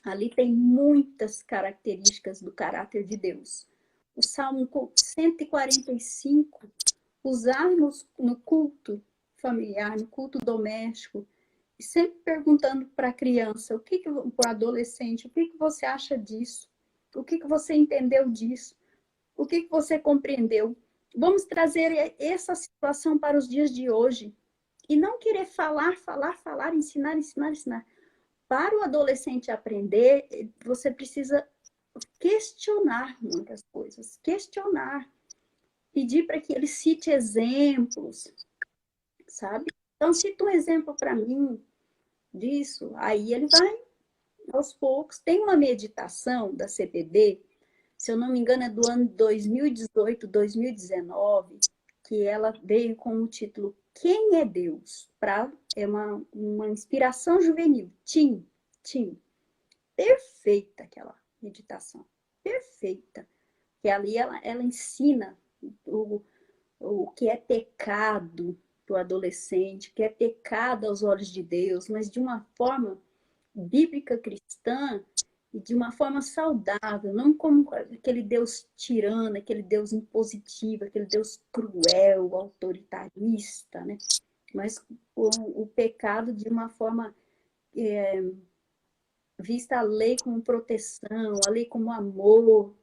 B: Ali tem muitas características do caráter de Deus. O Salmo 145, usarmos no culto familiar, no culto doméstico, e sempre perguntando para a criança, para o adolescente, o que você acha disso? O que você entendeu disso? O que você compreendeu? Vamos trazer essa situação para os dias de hoje. E não querer falar, ensinar. Para o adolescente aprender, você precisa questionar muitas coisas. Questionar. Pedir para que ele cite exemplos, sabe? Então, cita um exemplo para mim disso. Aí ele vai, aos poucos. Tem uma meditação da CPD, se eu não me engano, é do ano 2018, 2019, que ela veio com o título Quem é Deus? É uma inspiração juvenil. Tim. Perfeita aquela meditação. Perfeita. Que ali ela ensina o que é pecado para o adolescente, o que é pecado aos olhos de Deus, mas de uma forma bíblica cristã e de uma forma saudável, não como aquele Deus tirano, aquele Deus impositivo, aquele Deus cruel, autoritarista, né? Mas o pecado de uma forma vista a lei como proteção, a lei como amor.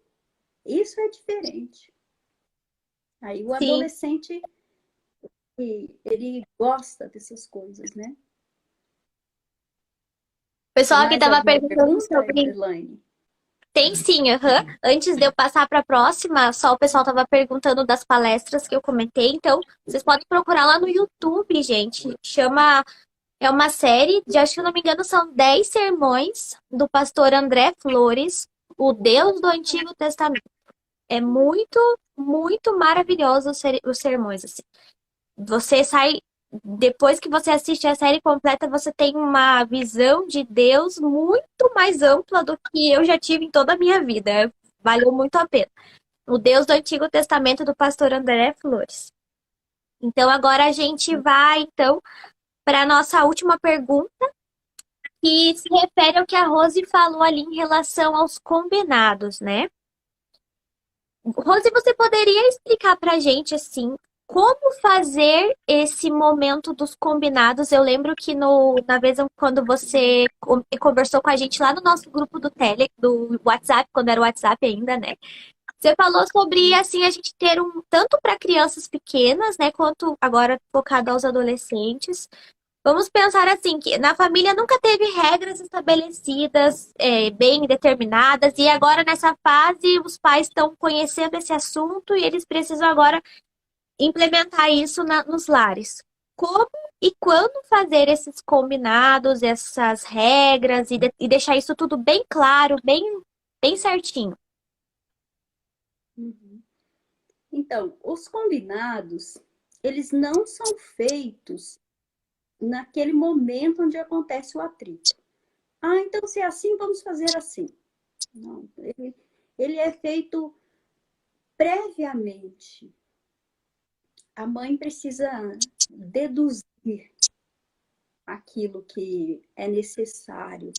B: Isso é diferente. Aí o
A: sim.
B: adolescente, ele gosta dessas coisas, né?
A: O
B: Tem
A: pessoal aqui
B: mais
A: estava
B: alguma
A: perguntando
B: pergunta,
A: sobre.
B: Elaine?
A: Tem sim, aham. Antes de eu passar para a próxima, só o pessoal estava perguntando das palestras que eu comentei. Então, vocês podem procurar lá no YouTube, gente. Chama. É uma série de, acho que, se eu não me engano, são 10 sermões do pastor André Flores, o Deus do Antigo Testamento. É muito, muito maravilhoso os sermões, assim. Você sai, depois que você assiste a série completa, você tem uma visão de Deus muito mais ampla do que eu já tive em toda a minha vida. Valeu muito a pena. O Deus do Antigo Testamento do pastor André Flores. Então, agora a gente vai, então, para a nossa última pergunta, que se refere ao que a Rose falou ali em relação aos combinados, né? Rose, você poderia explicar para a gente, assim, como fazer esse momento dos combinados? Eu lembro que na vez quando você conversou com a gente lá no nosso grupo do WhatsApp, quando era o WhatsApp ainda, né? Você falou sobre, assim, a gente ter tanto para crianças pequenas, né, quanto agora focado aos adolescentes. Vamos pensar assim, que na família nunca teve regras estabelecidas, bem determinadas, e agora nessa fase os pais estão conhecendo esse assunto e eles precisam agora implementar isso nos lares. Como e quando fazer esses combinados, essas regras e deixar isso tudo bem claro, bem certinho?
B: Uhum. Então, os combinados, eles não são feitos naquele momento onde acontece o atrito. Ah, então se é assim, vamos fazer assim. Não, ele é feito previamente. A mãe precisa deduzir aquilo que é necessário.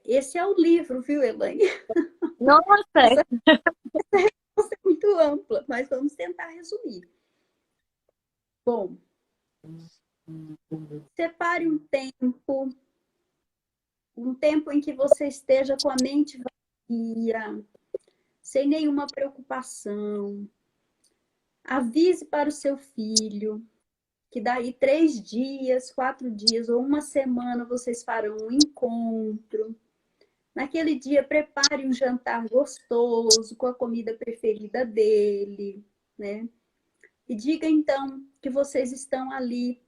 B: Esse é o livro, viu, Elaine?
A: Nossa,
B: Essa resposta é muito ampla, mas vamos tentar resumir. Bom, separe um tempo em que você esteja com a mente vazia, sem nenhuma preocupação. Avise para o seu filho que daí 3 dias, 4 dias ou uma semana vocês farão um encontro. Naquele dia, prepare um jantar gostoso com a comida preferida dele, né? E diga então que vocês estão ali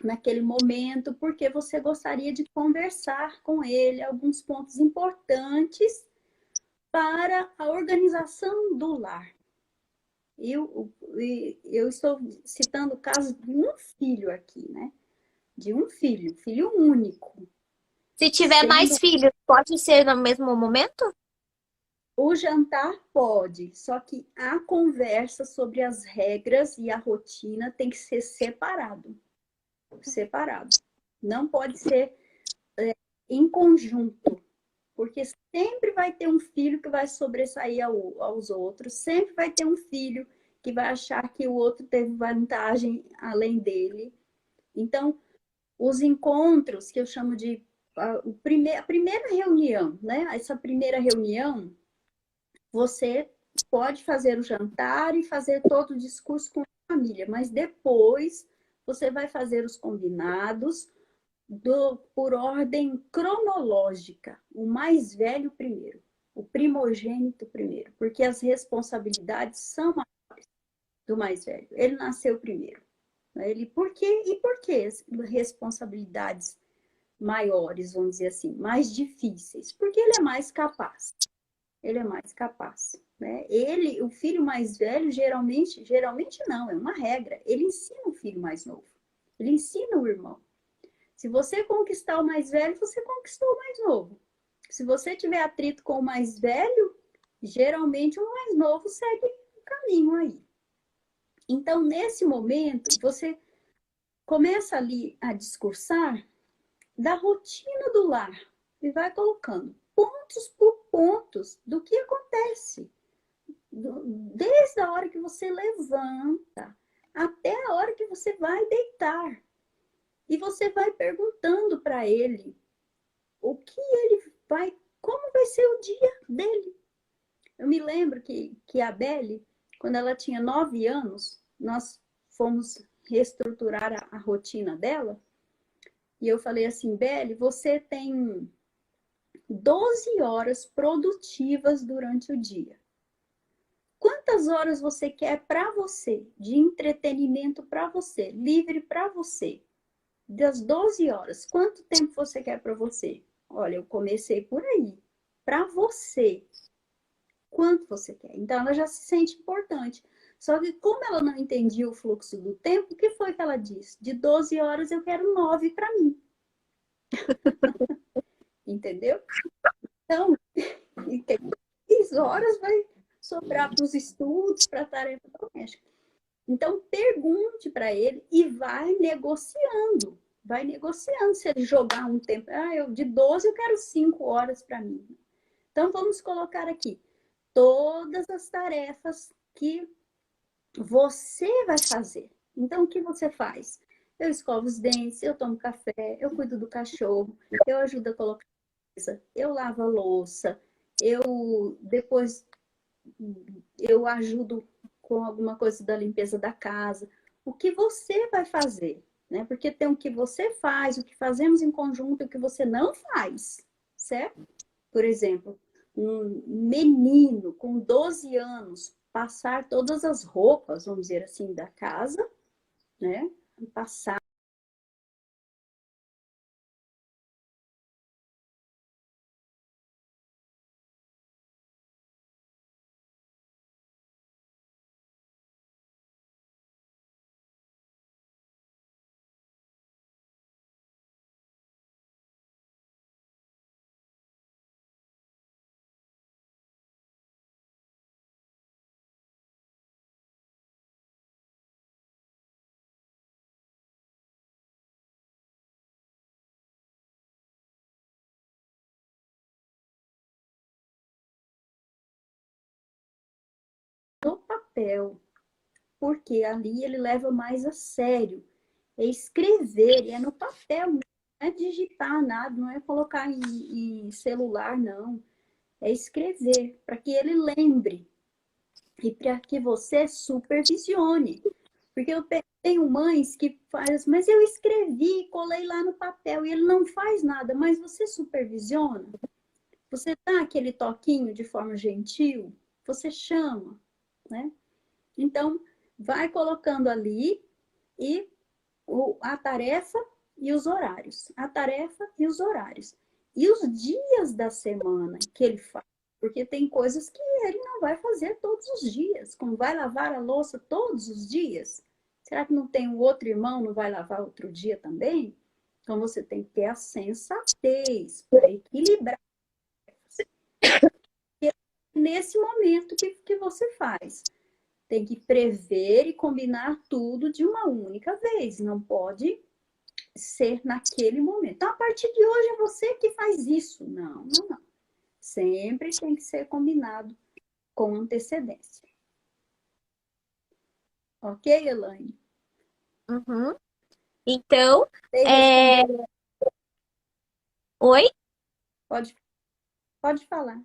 B: naquele momento porque você gostaria de conversar com ele alguns pontos importantes para a organização do lar. Eu estou citando o caso de um filho aqui, né? De um filho único,
A: se tiver mais
B: sendo
A: filhos, pode ser no mesmo momento?
B: o jantar pode, só que a conversa sobre as regras e a rotina tem que ser separado, separado. Não pode ser em conjunto, porque sempre vai ter um filho que vai sobressair aos outros, sempre vai ter um filho que vai achar que o outro teve vantagem além dele. Então, os encontros, que eu chamo de a primeira reunião, né? Essa primeira reunião, você pode fazer o jantar e fazer todo o discurso com a família, mas depois você vai fazer os combinados por ordem cronológica. O mais velho primeiro, o primogênito primeiro, porque as responsabilidades são do mais velho. Ele nasceu primeiro. Por quê? E por que responsabilidades maiores, vamos dizer assim, mais difíceis? Porque ele é mais capaz. Ele é mais capaz, né? O filho mais velho, geralmente não, é uma regra. Ele ensina o filho mais novo. Ele ensina o irmão. Se você conquistar o mais velho, você conquistou o mais novo. Se você tiver atrito com o mais velho, geralmente o mais novo segue o caminho aí. Então, nesse momento, você começa ali a discursar da rotina do lar e vai colocando pontos por pontos do que acontece. Desde a hora que você levanta até a hora que você vai deitar. E você vai perguntando para ele o que ele vai, como vai ser o dia dele. Eu me lembro que a Belle, quando ela tinha 9 anos, nós fomos reestruturar a rotina dela. E eu falei assim, Belle, você tem 12 horas produtivas durante o dia. Quantas horas você quer para você, de entretenimento para você, livre para você? Das 12 horas, quanto tempo você quer para você? Olha, eu comecei por aí. Para você, quanto você quer? Então, ela já se sente importante. Só que como ela não entendia o fluxo do tempo, o que foi que ela disse? De 12 horas eu quero 9 para mim. Entendeu? Então, 3 horas vai sobrar para os estudos, para a tarefa doméstica. Então, pergunte para ele e vai negociando. Vai negociando. Se ele jogar um tempo, de 12 eu quero 5 horas para mim. Então, vamos colocar aqui todas as tarefas que você vai fazer. Então, o que você faz? Eu escovo os dentes, eu tomo café, eu cuido do cachorro, eu ajudo a colocar a mesa, eu lavo a louça, depois eu ajudo com alguma coisa da limpeza da casa. O que você vai fazer, né? Porque tem o que você faz, o que fazemos em conjunto e o que você não faz, certo? Por exemplo, um menino com 12 anos passar todas as roupas, vamos dizer assim, da casa, né? Passar no papel, porque ali ele leva mais a sério. É escrever, é no papel, não é digitar nada, não é colocar em celular, não. É escrever, para que ele lembre e para que você supervisione. Porque eu tenho mães que fazem, mas eu escrevi, colei lá no papel e ele não faz nada, mas você supervisiona? Você dá aquele toquinho de forma gentil? Você chama, né? Então, vai colocando ali e a tarefa e os horários. A tarefa e os horários. E os dias da semana que ele faz. Porque tem coisas que ele não vai fazer todos os dias. Como vai lavar a louça todos os dias? Será que não tem um outro irmão, não vai lavar outro dia também? Então você tem que ter a sensatez para equilibrar nesse momento que você faz. Tem que prever e combinar tudo de uma única vez. Não pode ser naquele momento. Então, a partir de hoje é você que faz isso. Não, não, não. Sempre tem que ser combinado com antecedência. Ok, Elaine?
A: Uhum. Então,
B: Sei
A: é...
B: responder.
A: oi?
B: Pode, pode falar.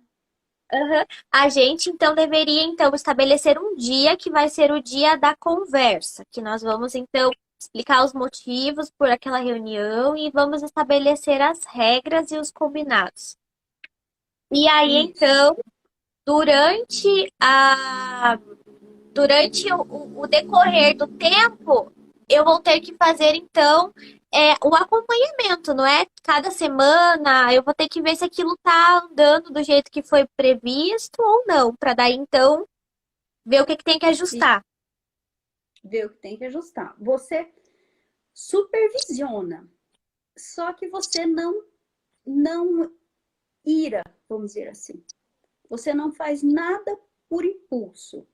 A: Aham. A gente então deveria então estabelecer um dia que vai ser o dia da conversa, que nós vamos então explicar os motivos por aquela reunião e vamos estabelecer as regras e os combinados. E aí
B: Isso.
A: então, durante a durante o decorrer do tempo, eu vou ter que fazer, então, o acompanhamento, não é? Cada semana eu vou ter que ver se aquilo tá andando do jeito que foi previsto ou não, para daí, então, ver o que que tem que
B: E
A: ajustar.
B: ver o que tem que ajustar. Você supervisiona, só que você não ira, vamos dizer assim. Você não faz nada por impulso.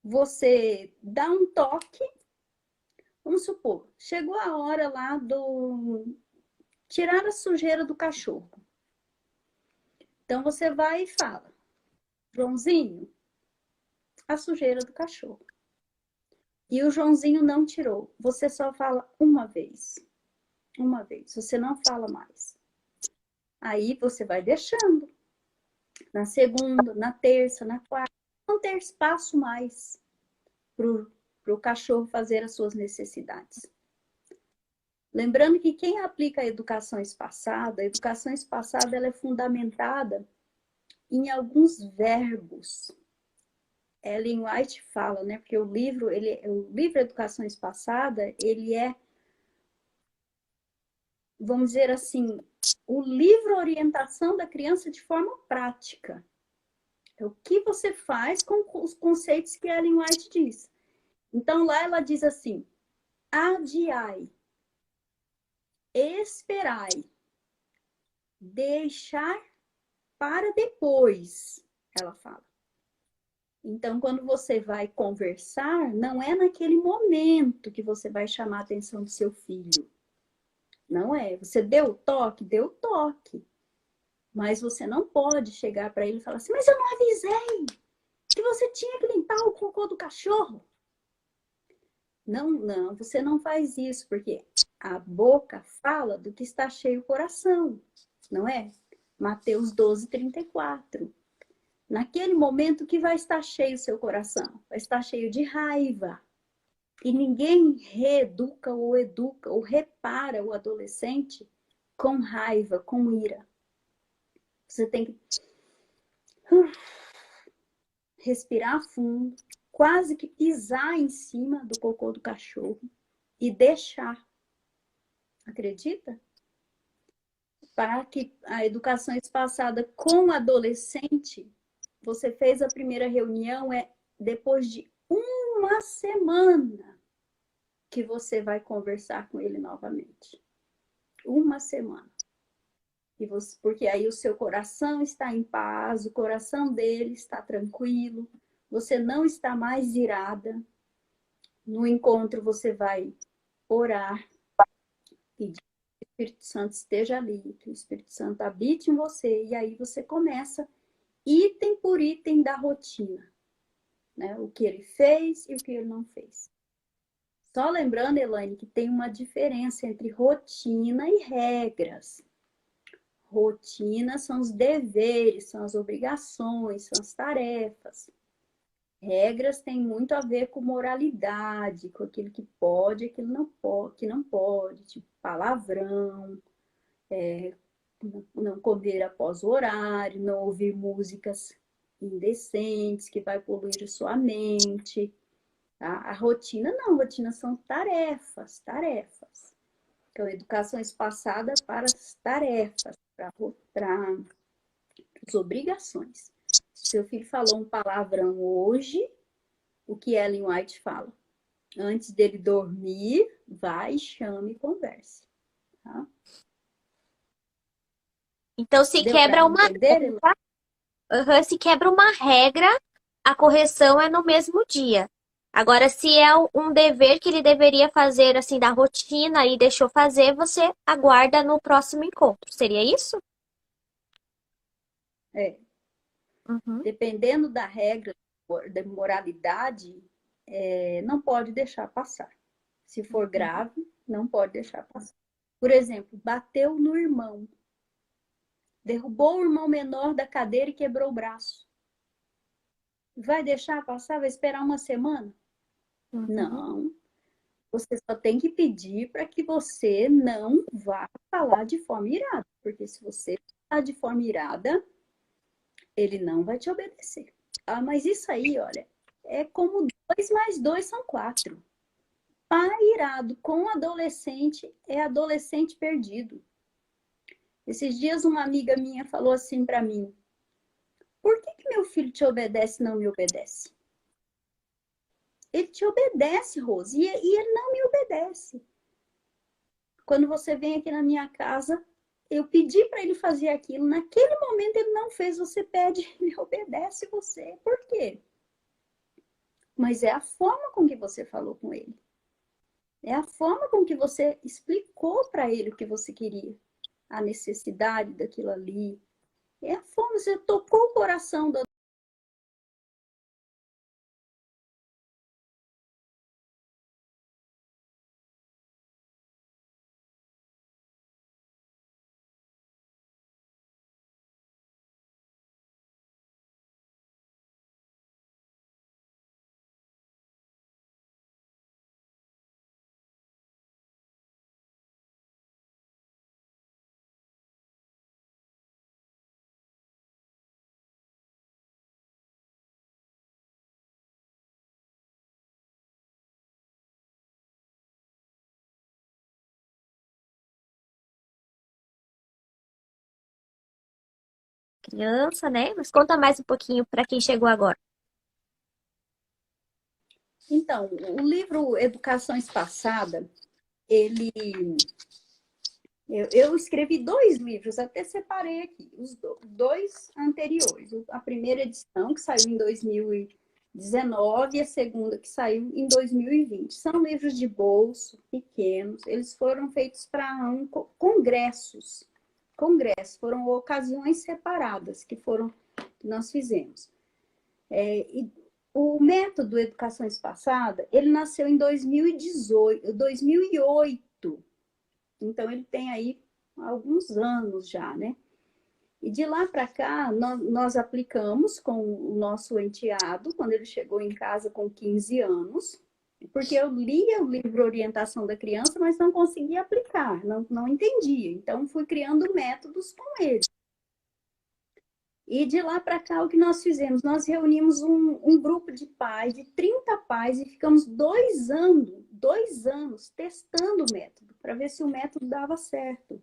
B: Você dá um toque. Vamos supor, chegou a hora lá do tirar a sujeira do cachorro. Então você vai e fala, Joãozinho, a sujeira do cachorro. E o Joãozinho não tirou. Você só fala uma vez. Uma vez. Você não fala mais. Aí você vai deixando. Na segunda, na terça, na quarta. Não ter espaço mais para o cachorro fazer as suas necessidades. Lembrando que quem aplica a educação espaçada ela é fundamentada em alguns verbos. Ellen White fala, né? Porque o livro Educação Espaçada, ele é, vamos dizer assim, o livro Orientação da Criança de forma prática. É o que você faz com os conceitos que Ellen White diz. Então, lá ela diz assim, adiai, esperai, deixar para depois, ela fala. Então, quando você vai conversar, não é naquele momento que você vai chamar a atenção do seu filho. Não é. Você deu toque? Deu toque. Mas você não pode chegar para ele e falar assim, mas eu não avisei que você tinha que limpar o cocô do cachorro. Não, não, você não faz isso, porque a boca fala do que está cheio o coração, não é? Mateus 12:34. Naquele momento que vai estar cheio o seu coração, vai estar cheio de raiva. E ninguém reeduca ou educa ou repara o adolescente com raiva, com ira. Você tem que respirar fundo, quase que pisar em cima do cocô do cachorro e deixar. Acredita? Para que a educação espaçada com adolescente, você fez a primeira reunião, é depois de uma semana que você vai conversar com ele novamente. Uma semana. E você, porque aí o seu coração está em paz, o coração dele está tranquilo, você não está mais irada. No encontro você vai orar, pedir que o Espírito Santo esteja ali, que o Espírito Santo habite em você, e aí você começa item por item da rotina, né? O que ele fez e o que ele não fez. Só lembrando, Elaine, que tem uma diferença entre rotina e regras. Rotina são os deveres, são as obrigações, são as tarefas. Regras têm muito a ver com moralidade, com aquilo que pode e aquilo que não pode, tipo palavrão, não comer após o horário, não ouvir músicas indecentes que vai poluir a sua mente. Tá? A rotina não, rotina são tarefas, tarefas. Então, educação espaçada para as tarefas, para as obrigações. Seu filho falou um palavrão hoje, o que Ellen White fala? Antes dele dormir, vai, chame e converse. Tá?
A: Então, se
B: Deu para
A: quebra uma
B: entender,
A: regra, se quebra uma regra, a correção é no mesmo dia. Agora, se é um dever que ele deveria fazer, assim, da rotina e deixou fazer, você aguarda no próximo encontro. Seria isso?
B: É,
A: Uhum.
B: dependendo da regra, da moralidade, não pode deixar passar. Se for grave, não pode deixar passar. Por exemplo, bateu no irmão. Derrubou o irmão menor da cadeira e quebrou o braço. Vai deixar passar? Vai esperar uma semana?
A: Uhum.
B: Não. Você só tem que pedir para que você não vá falar de forma irada. Porque se você falar de forma irada, ele não vai te obedecer. Ah, mas isso aí, olha, é como 2 mais 2 são 4. Pai irado com adolescente é adolescente perdido. Esses dias uma amiga minha falou assim para mim: por que meu filho te obedece e não me obedece? Ele te obedece, Rose, e ele não me obedece. Quando você vem aqui na minha casa, eu pedi para ele fazer aquilo, naquele momento ele não fez, você pede, ele obedece você. Por quê? Mas é a forma com que você falou com ele. É a forma com que você explicou para ele o que você queria, a necessidade daquilo ali. É a forma, você tocou o coração da
A: Criança, né? Mas conta mais um pouquinho para quem chegou agora.
B: Então, o livro Educação Espaçada, ele. Eu escrevi 2 livros, até separei aqui, os dois anteriores. A primeira edição, que saiu em 2000 19 e a segunda que saiu em 2020. São livros de bolso, pequenos. Eles foram feitos para congressos. Congressos, foram ocasiões separadas que nós fizemos. E o método Educação Espaçada, ele nasceu em 2008. Então, ele tem aí alguns anos já, né? E de lá para cá, nós aplicamos com o nosso enteado, quando ele chegou em casa com 15 anos, porque eu lia o livro Orientação da Criança, mas não conseguia aplicar, não entendia. Então, fui criando métodos com ele. E de lá para cá, o que nós fizemos? Nós reunimos um grupo de pais, de 30 pais, e ficamos 2 anos testando o método, para ver se o método dava certo.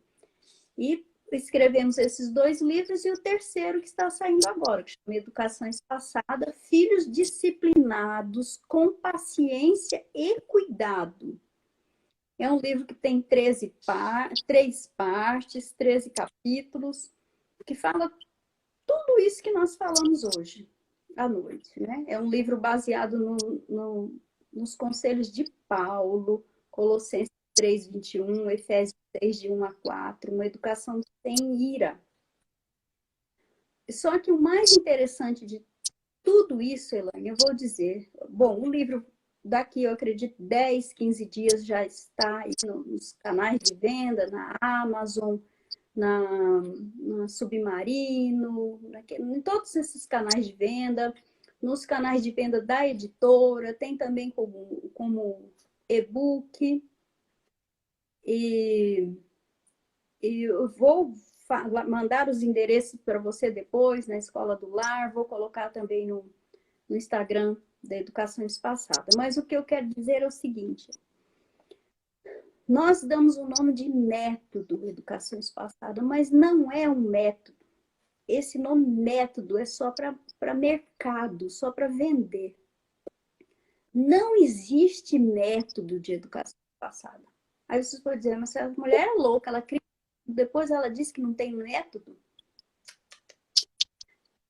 B: E escrevemos esses 2 livros e o terceiro que está saindo agora, que chama Educação Espaçada, Filhos Disciplinados com Paciência e Cuidado. É um livro que tem 3 partes, 13 capítulos, que fala tudo isso que nós falamos hoje à noite, né? É um livro baseado nos conselhos de Paulo, Colossenses 3:21, Efésios 6, de 1 a 4, uma educação sem ira. Só que o mais interessante de tudo isso, Elaine, eu vou dizer, bom, o livro daqui, eu acredito, 10, 15 dias já está aí nos canais de venda, na Amazon, na Submarino, em todos esses canais de venda, nos canais de venda da editora, tem também como e-book. E eu vou mandar os endereços para você depois, na Escola do Lar, vou colocar também no Instagram da Educação Espaçada. Mas o que eu quero dizer é o seguinte: nós damos o nome de método Educação Espaçada, mas não é um método. Esse nome método é só para mercado, só para vender. Não existe método de educação espaçada. Aí vocês podem dizer, mas essa mulher é louca, ela cria, depois ela diz que não tem método.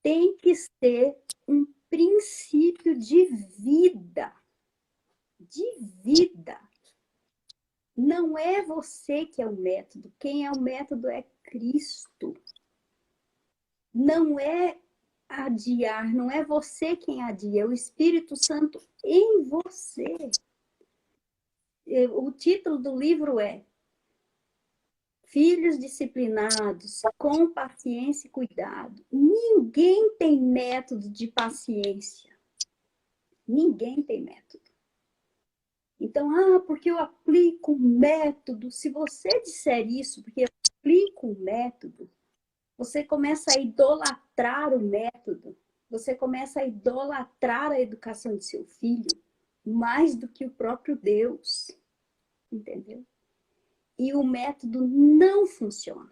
B: Tem que ser um princípio de vida. De vida. Não é você que é o método. Quem é o método é Cristo. Não é adiar, não é você quem adia, é o Espírito Santo em você. O título do livro é Filhos Disciplinados com Paciência e Cuidado. Ninguém tem método de paciência. Ninguém tem método. Então, porque eu aplico um método. Se você disser isso, porque eu aplico um método, você começa a idolatrar o método. Você começa a idolatrar a educação de seu filho mais do que o próprio Deus. Entendeu? E o método não funciona.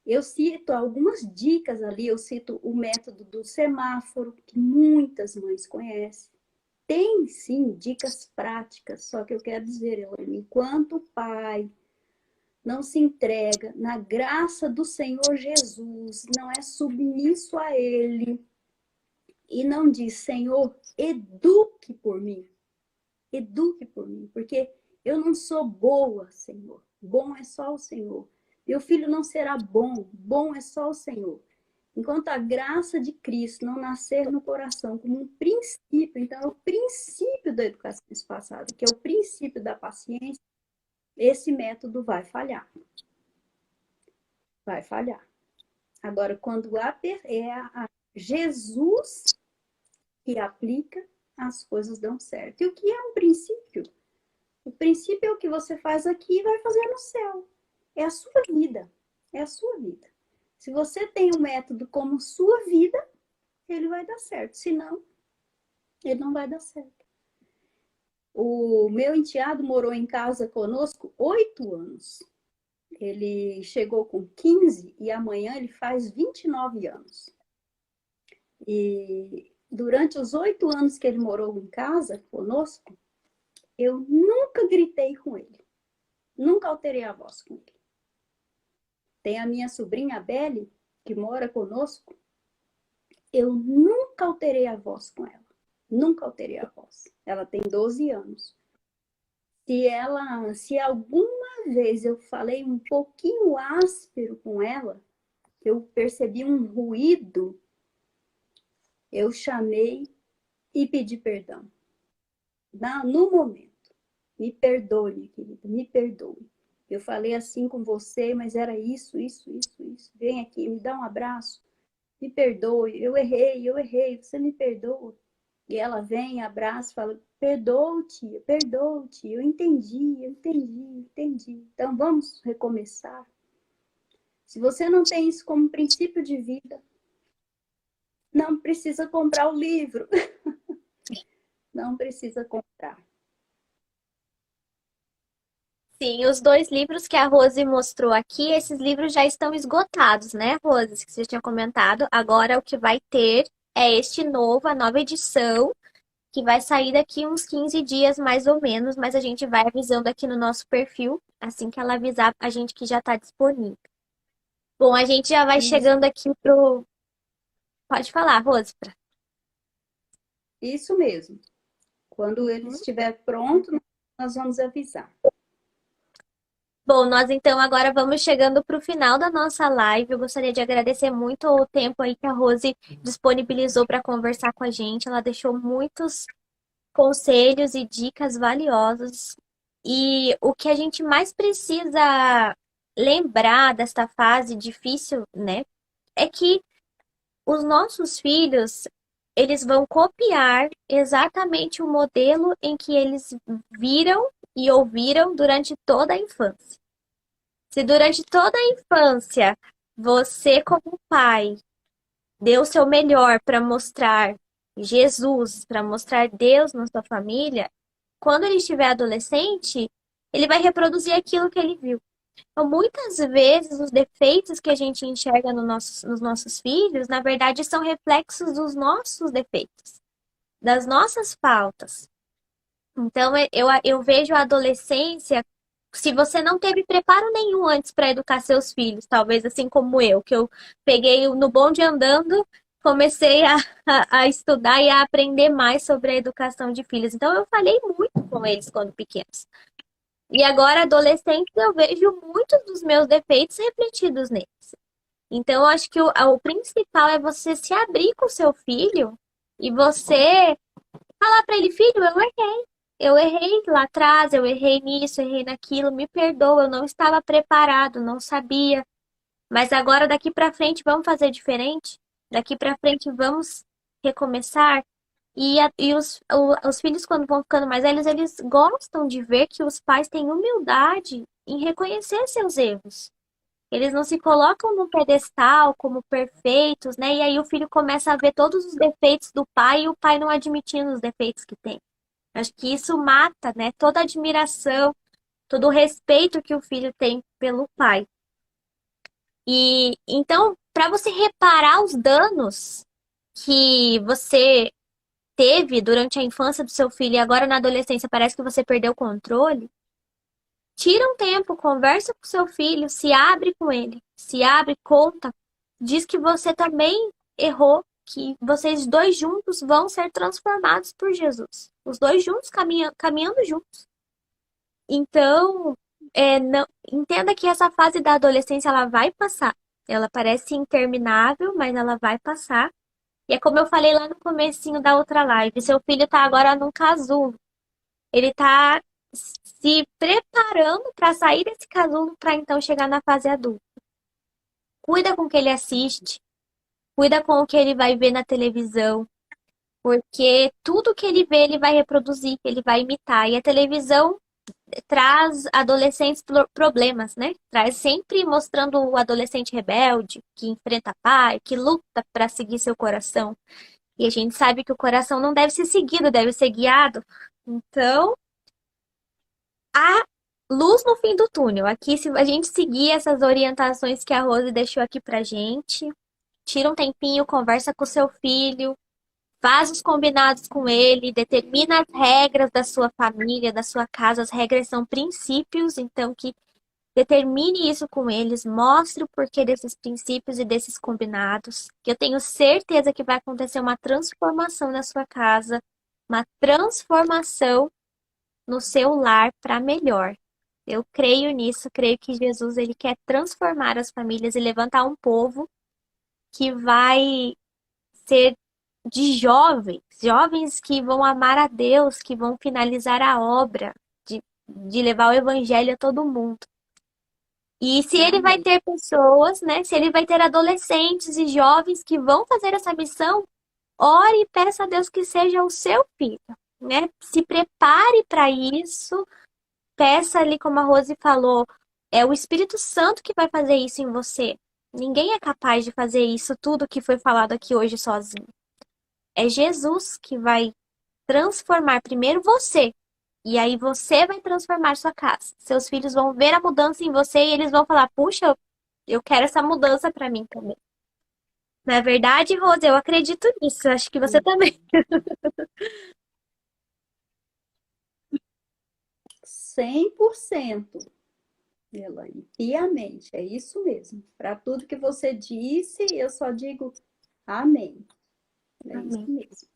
B: Eu cito algumas dicas ali, eu cito o método do semáforo, que muitas mães conhecem. Tem, sim, dicas práticas, só que eu quero dizer, Elaine, enquanto o pai não se entrega na graça do Senhor Jesus, não é submisso a Ele, e não diz, Senhor, eduque por mim, porque eu não sou boa, Senhor, bom é só o Senhor. Meu filho não será bom, bom é só o Senhor. Enquanto a graça de Cristo não nascer no coração como um princípio, então é o princípio da educação espaçada, que é o princípio da paciência, esse método vai falhar. Vai falhar. Agora, quando Jesus que aplica, as coisas dão certo. E o que é um princípio? O princípio é o que você faz aqui e vai fazer no céu. É a sua vida. É a sua vida. Se você tem um método como sua vida, ele vai dar certo. Se não, ele não vai dar certo. O meu enteado morou em casa conosco 8 anos. Ele chegou com 15 e amanhã ele faz 29 anos. E durante os 8 anos que ele morou em casa conosco, eu nunca gritei com ele. Nunca alterei a voz com ele. Tem a minha sobrinha, a Belle, que mora conosco. Eu nunca alterei a voz com ela. Nunca alterei a voz. Ela tem 12 anos. Se alguma vez eu falei um pouquinho áspero com ela, eu percebi um ruído, eu chamei e pedi perdão. No momento. Me perdoe, minha querida, me perdoe. Eu falei assim com você, mas era isso. Vem aqui, me dá um abraço. Me perdoe, eu errei, você me perdoa. E ela vem, abraça, fala, perdoa, tia, eu entendi. Então vamos recomeçar. Se você não tem isso como princípio de vida, não precisa comprar o livro. Não precisa comprar.
A: Sim, os 2 livros que a Rose mostrou aqui, esses livros já estão esgotados, né, Rose? Que você tinha comentado. Agora o que vai ter é este novo, a nova edição, que vai sair daqui uns 15 dias mais ou menos, mas a gente vai avisando aqui no nosso perfil, assim que ela avisar a gente que já está disponível. Bom, a gente já vai
B: Isso,
A: chegando aqui pro. Pode falar, Rose.
B: isso mesmo. Quando ele estiver pronto, nós vamos avisar.
A: Bom, nós então agora vamos chegando para o final da nossa live. Eu gostaria de agradecer muito o tempo aí que a Rose disponibilizou para conversar com a gente. Ela deixou muitos conselhos e dicas valiosos. E o que a gente mais precisa lembrar desta fase difícil, né, é que os nossos filhos, eles vão copiar exatamente o modelo em que eles viram e ouviram durante toda a infância. Se durante toda a infância você, como pai, deu o seu melhor para mostrar Jesus, para mostrar Deus na sua família, quando ele estiver adolescente, ele vai reproduzir aquilo que ele viu. Então, muitas vezes, os defeitos que a gente enxerga nos nossos filhos, na verdade, são reflexos dos nossos defeitos, das nossas faltas. Então, eu vejo a adolescência, se você não teve preparo nenhum antes para educar seus filhos, talvez assim como eu, que eu peguei no bonde andando, comecei a estudar e a aprender mais sobre a educação de filhos. Então, eu falei muito com eles quando pequenos. E agora, adolescentes, eu vejo muitos dos meus defeitos refletidos neles. Então, eu acho que o principal é você se abrir com o seu filho e você falar para ele, filho, eu errei. Eu errei lá atrás, eu errei nisso, errei naquilo, me perdoa, eu não estava preparado, não sabia. Mas agora daqui para frente vamos fazer diferente? Daqui para frente vamos recomeçar? E os filhos, quando vão ficando mais velhos, eles gostam de ver que os pais têm humildade em reconhecer seus erros. Eles não se colocam num pedestal como perfeitos, né? E aí o filho começa a ver todos os defeitos do pai e o pai não admitindo os defeitos que tem. Acho que isso mata, né? Toda a admiração, todo o respeito que o filho tem pelo pai. E então, para você reparar os danos que você teve durante a infância do seu filho e agora na adolescência parece que você perdeu o controle, tira um tempo, conversa com seu filho, se abre com ele, se abre, conta, diz que você também errou, que vocês dois juntos vão ser transformados por Jesus. Os dois juntos, caminhando juntos. Então, entenda que essa fase da adolescência ela vai passar. Ela parece interminável, mas ela vai passar. E é como eu falei lá no comecinho da outra live, seu filho tá agora num casulo. Ele tá se preparando para sair desse casulo para então chegar na fase adulta. Cuida com o que ele assiste, cuida com o que ele vai ver na televisão, porque tudo que ele vê ele vai reproduzir, ele vai imitar. E a televisão traz adolescentes problemas, né? Traz sempre mostrando o adolescente rebelde, que enfrenta pai, que luta para seguir seu coração. E a gente sabe que o coração não deve ser seguido, deve ser guiado. Então, há luz no fim do túnel. Aqui, se a gente seguir essas orientações que a Rose deixou aqui pra gente, tira um tempinho, conversa com o seu filho, faz os combinados com ele, determina as regras da sua família, da sua casa. As regras são princípios, então que determine isso com eles, mostre o porquê desses princípios e desses combinados, que eu tenho certeza que vai acontecer uma transformação na sua casa uma transformação no seu lar para melhor. Eu creio nisso, creio que Jesus ele quer transformar as famílias e levantar um povo que vai ser de jovens, jovens que vão amar a Deus, que vão finalizar a obra de levar o evangelho a todo mundo. E se ele vai
B: Amém.
A: ter pessoas, né? Se ele vai ter adolescentes e jovens que vão fazer essa missão, ore e peça a Deus que seja o seu filho, né? Se prepare para isso, peça ali, como a Rose falou, é o Espírito Santo que vai fazer isso em você. Ninguém é capaz de fazer isso, tudo que foi falado aqui hoje sozinho. É Jesus que vai transformar primeiro você. E aí você vai transformar sua casa. Seus filhos vão ver a mudança em você e eles vão falar: puxa, eu quero essa mudança para mim também. Na verdade, Rose, eu acredito nisso. Acho que você também.
B: 100%, Elaine. Piamente, é isso mesmo. Para tudo que você disse, eu só digo amém. É isso
A: Amém.
B: mesmo.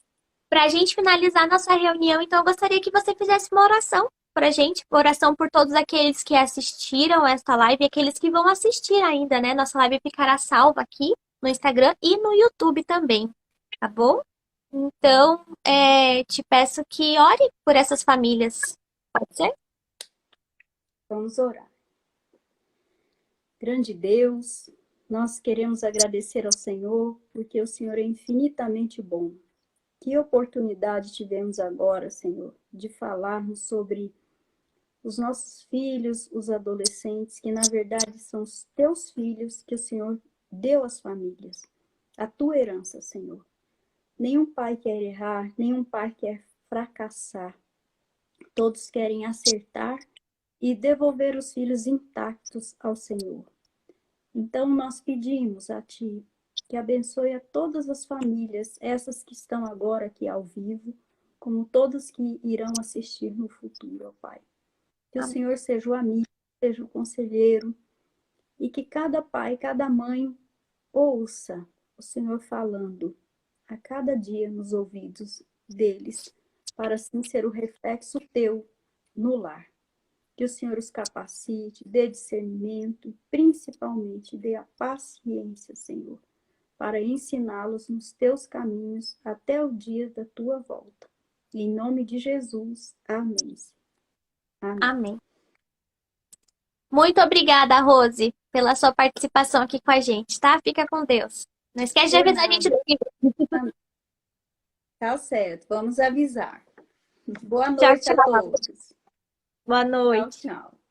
A: Para a gente finalizar nossa reunião, então eu gostaria que você fizesse uma oração para a gente, uma oração por todos aqueles que assistiram esta live e aqueles que vão assistir ainda, né? Nossa live ficará salva aqui no Instagram e no YouTube também, tá bom? Então, te peço que ore por essas famílias. Pode ser?
B: Vamos orar. Grande Deus, nós queremos agradecer ao Senhor, porque o Senhor é infinitamente bom. Que oportunidade tivemos agora, Senhor, de falarmos sobre os nossos filhos, os adolescentes, que na verdade são os teus filhos que o Senhor deu às famílias. A tua herança, Senhor. Nenhum pai quer errar, nenhum pai quer fracassar. Todos querem acertar e devolver os filhos intactos ao Senhor. Então, nós pedimos a Ti que abençoe a todas as famílias, essas que estão agora aqui ao vivo, como todas que irão assistir no futuro, ó Pai. Que o
A: Amém.
B: Senhor seja o amigo, seja o conselheiro, e que cada pai, cada mãe ouça o Senhor falando a cada dia nos ouvidos deles, para assim ser o reflexo teu no lar. Que o Senhor os capacite, dê discernimento e principalmente dê a paciência, Senhor, para ensiná-los nos teus caminhos até o dia da tua volta. Em nome de Jesus. Amém. Amém.
A: Amém. Muito obrigada, Rose, pela sua participação aqui com a gente, tá? Fica com Deus. Não esquece de
B: Por
A: avisar a gente
B: nada.
A: do livro.
B: Tá certo, vamos avisar. Boa
A: Tchau,
B: noite a
A: tchau.
B: todos.
A: Boa
B: Tchau,
A: noite.
B: tchau.